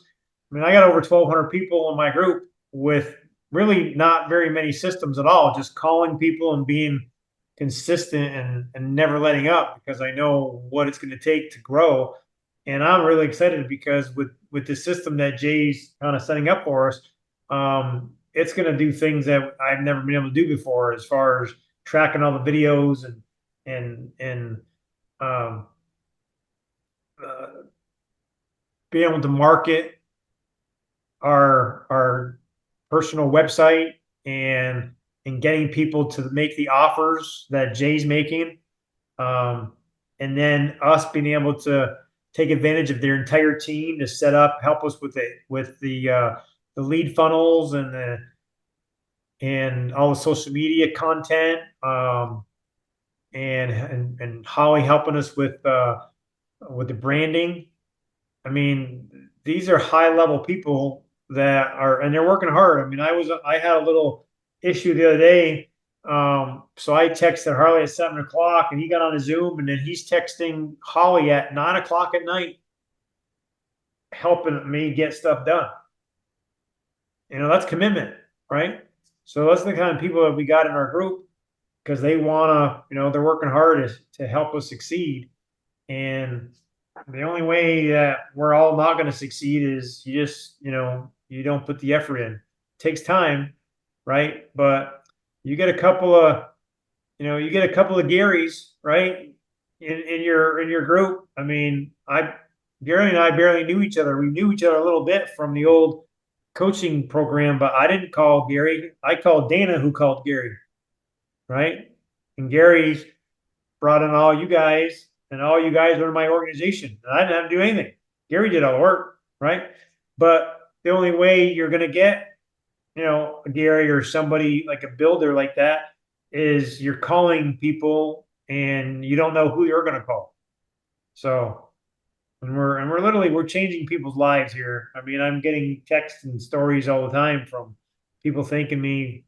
I mean, I got over 1,200 people in my group with really not very many systems at all, just calling people and being consistent and never letting up because I know what it's going to take to grow. And I'm really excited because with the system that Jay's kind of setting up for us, it's going to do things that I've never been able to do before as far as tracking all the videos and being able to market our personal website and getting people to make the offers that Jay's making, and then us being able to take advantage of their entire team to set up, help us with the lead funnels and all the social media content, and Holly helping us with the branding. I mean, these are high level people that are, and they're working hard. I mean, I had a little issue the other day. So I texted Harley at 7 o'clock and he got on a Zoom and then he's texting Holly at 9 o'clock at night, helping me get stuff done. That's commitment, right? So that's the kind of people that we got in our group because they want to, they're working hard to help us succeed. And the only way that we're all not going to succeed is you just, you don't put the effort in. It takes time, right? But you get a couple of Garys, right? In your group. I mean, Gary and I barely knew each other. We knew each other a little bit from the old coaching program, but I didn't call Gary. I called Dana, who called Gary, right? And Gary brought in all you guys, and all you guys were in my organization. And I didn't have to do anything. Gary did all the work, right? But the only way you're going to get, a Gary or somebody like a builder like that is you're calling people and you don't know who you're going to call. So, and we're changing people's lives here. I mean, I'm getting texts and stories all the time from people thanking me,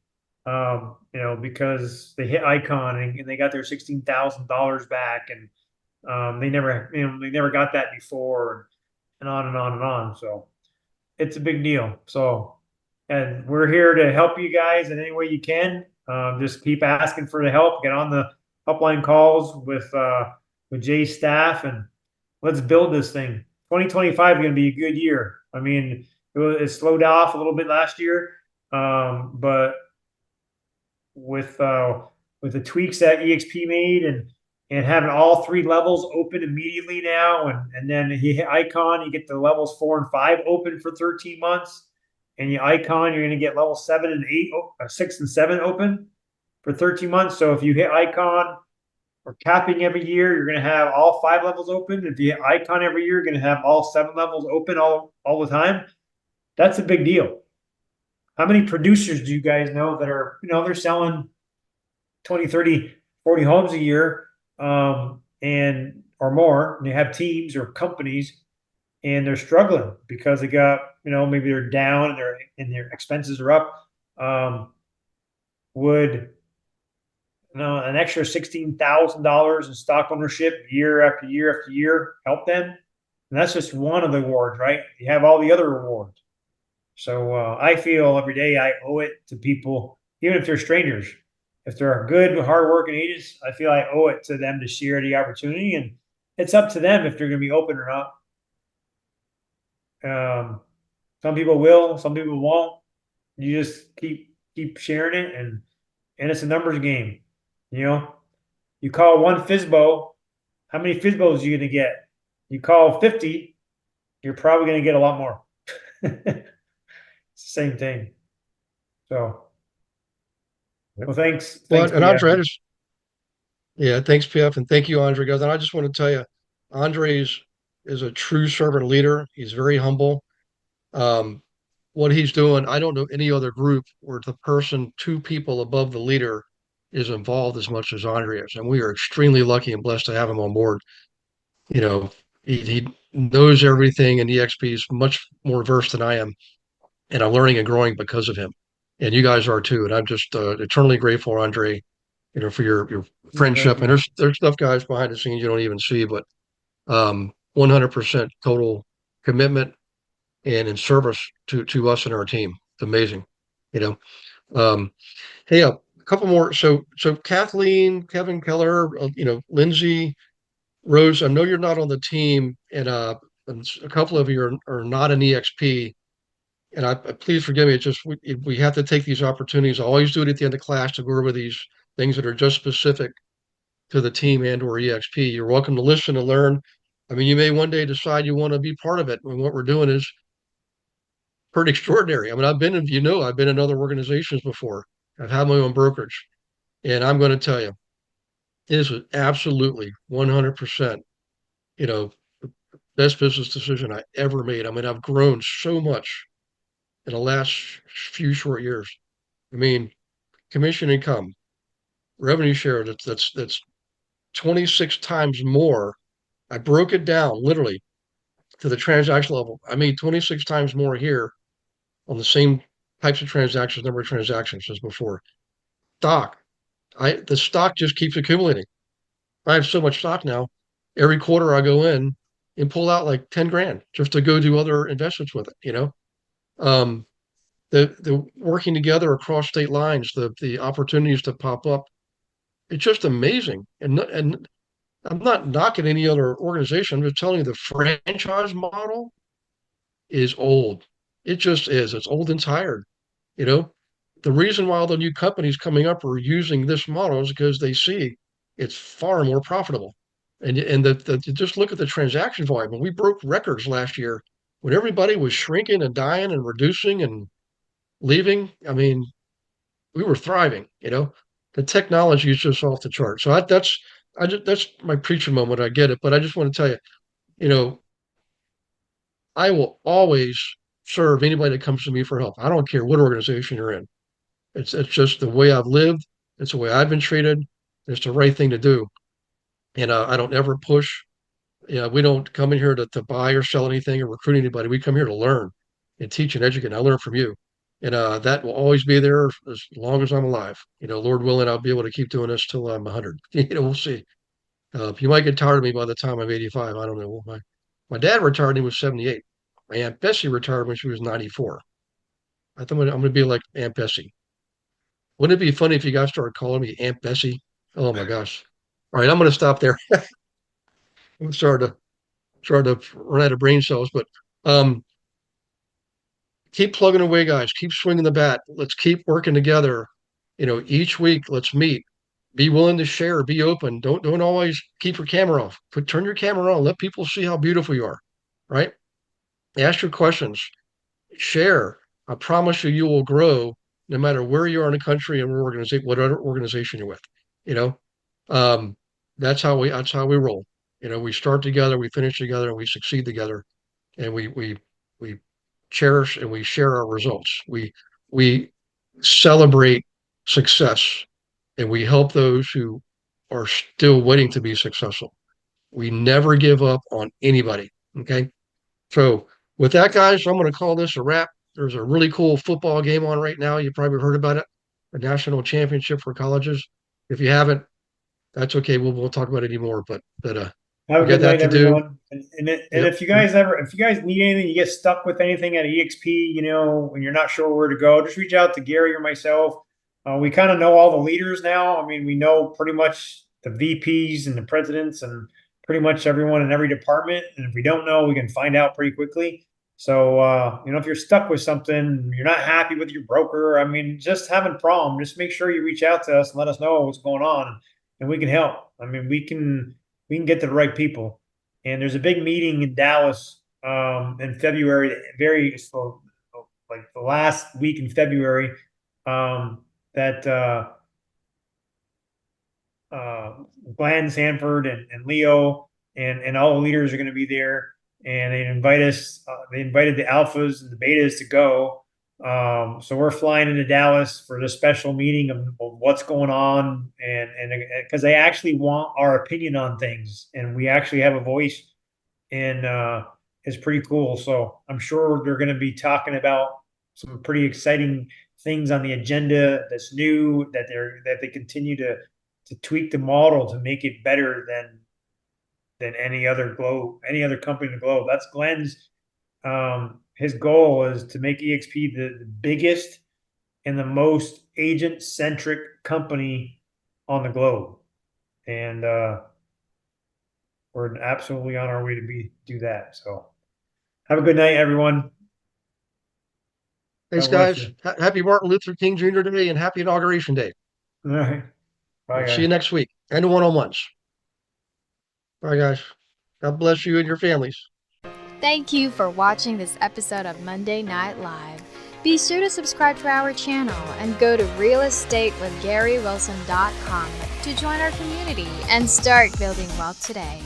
because they hit Icon and they got their $16,000 back, and they never got that before, and on and on and on. So it's a big deal. So, and we're here to help you guys in any way you can. Just keep asking for the help. Get on the upline calls with Jay's staff, and let's build this thing. 2025 is going to be a good year. I mean, it slowed off a little bit last year, but with the tweaks that EXP made and having all three levels open immediately now, and then you hit Icon, you get the levels 4 and 5 open for 13 months, and you Icon, you're going to get level 7 and 8, 6 and 7 open for 13 months. So if you hit Icon or capping every year, you're going to have all 5 levels open. If you hit Icon every year, you're going to have all 7 levels open all the time. That's a big deal. How many producers do you guys know that are, they're selling 20, 30, 40 homes a year, and or more, and they have teams or companies, and they're struggling because they got, maybe they're down and their expenses are up. Would an extra $16,000 in stock ownership year after year after year help them? And that's just one of the awards, right? You have all the other awards. So I feel every day I owe it to people, even if they're strangers. If they're good, hardworking agents, I feel I owe it to them to share the opportunity, and it's up to them if they're going to be open or not. Some people will, some people won't. You just keep sharing it, and it's a numbers game. You call one FISBO, how many FISBOs are you going to get? You call 50, you're probably going to get a lot more. It's the same thing. So, well, thanks. Well, and Andre, thanks, PF, and thank you, Andre, guys. And I just want to tell you, Andre is a true servant leader. He's very humble. What he's doing, I don't know any other group where the person, 2 people above the leader, is involved as much as Andre is, and we are extremely lucky and blessed to have him on board. He knows everything, and EXP is much more versed than I am, and I'm learning and growing because of him. And you guys are too. And I'm just eternally grateful, Andre, for your friendship. And there's stuff, guys, behind the scenes you don't even see, but 100% total commitment and in service to us and our team. It's amazing, Hey, a couple more. So Kathleen, Kevin Keller, Lindsay, Rose. I know you're not on the team, and a couple of you are not an EXP. And please forgive me. It's just we have to take these opportunities. I always do it at the end of class to go over these things that are just specific to the team and or EXP. You're welcome to listen and learn. I mean, you may one day decide you want to be part of it. And what we're doing is pretty extraordinary. I mean, I've been in other organizations before. I've had my own brokerage, and I'm going to tell you, it is absolutely 100%, the best business decision I ever made. I mean, I've grown so much in the last few short years. I mean, commission income, revenue share, that's 26 times more. I broke it down literally to the transaction level. I made 26 times more here on the same types of transactions, number of transactions as before. Stock, the stock just keeps accumulating. I have so much stock now. Every quarter I go in and pull out like 10 grand just to go do other investments with it. The working together across state lines, the opportunities to pop up, it's just amazing. And I'm not knocking any other organization. I'm just telling you the franchise model is old. It just is. It's old and tired. The reason why all the new companies coming up are using this model is because they see it's far more profitable. And just look at the transaction volume. And we broke records last year when everybody was shrinking and dying and reducing and leaving. I mean, we were thriving. The technology is just off the chart. So that's my preaching moment. I get it, but I just want to tell you, I will always serve anybody that comes to me for help. I don't care what organization you're in. It's just the way I've lived. It's the way I've been treated. It's the right thing to do. And I don't ever push. We don't come in here to buy or sell anything or recruit anybody. We come here to learn and teach and educate. And I learn from you. And that will always be there as long as I'm alive. Lord willing, I'll be able to keep doing this till I'm 100. We'll see. You might get tired of me by the time I'm 85. I don't know. My dad retired when he was 78. My Aunt Bessie retired when she was 94. I think I'm going to be like Aunt Bessie. Wouldn't it be funny if you guys started calling me Aunt Bessie? Oh my gosh. All right, I'm going to stop there. I'm starting to run out of brain cells, but um, keep plugging away, guys. Keep swinging the bat. Let's keep working together. Each week, let's meet. Be willing to share. Be open. Don't always keep your camera off. Turn your camera on. Let people see how beautiful you are. Right? Ask your questions. Share. I promise you, you will grow no matter where you are in the country and what other organization you're with. You know, um, that's how we roll. We start together, we finish together, and we succeed together, and we cherish and we share our results. We celebrate success, and we help those who are still waiting to be successful. We never give up on anybody. Okay. So with that, guys, I'm going to call this a wrap. There's a really cool football game on right now. You probably heard about it, a national championship for colleges. If you haven't, that's okay. We'll talk about it anymore. But Have a we got good that night, to do. everyone. And Yep. if you guys need anything, you get stuck with anything at EXP, when you're not sure where to go, just reach out to Gary or myself. We kind of know all the leaders now. I mean, we know pretty much the VPs and the presidents and pretty much everyone in every department. And if we don't know, we can find out pretty quickly. So, if you're stuck with something, you're not happy with your broker, I mean, just having a problem, just make sure you reach out to us and let us know what's going on, and we can help. I mean, we can get to the right people. And there's a big meeting in Dallas in February, like the last week in February, that Glenn Sanford and Leo and all the leaders are going to be there. And they invite us. They invited the alphas and the betas to go. So we're flying into Dallas for this special meeting of what's going on, and because they actually want our opinion on things, and we actually have a voice, and it's pretty cool. So I'm sure they're going to be talking about some pretty exciting things on the agenda that's new, that they continue to tweak the model to make it better than any other company in the globe. That's Glenn's. His goal is to make EXP the biggest and the most agent centric company on the globe, and we're absolutely on our way to do that. So, have a good night, everyone. Thanks, God bless guys. you. Happy Martin Luther King Jr. Day and happy Inauguration Day. All right. Bye, We'll guys. see you next week and the one-on-ones. Bye, guys. God bless you and your families. Thank you for watching this episode of Monday Night Live. Be sure to subscribe to our channel and go to realestatewithgarywilson.com to join our community and start building wealth today.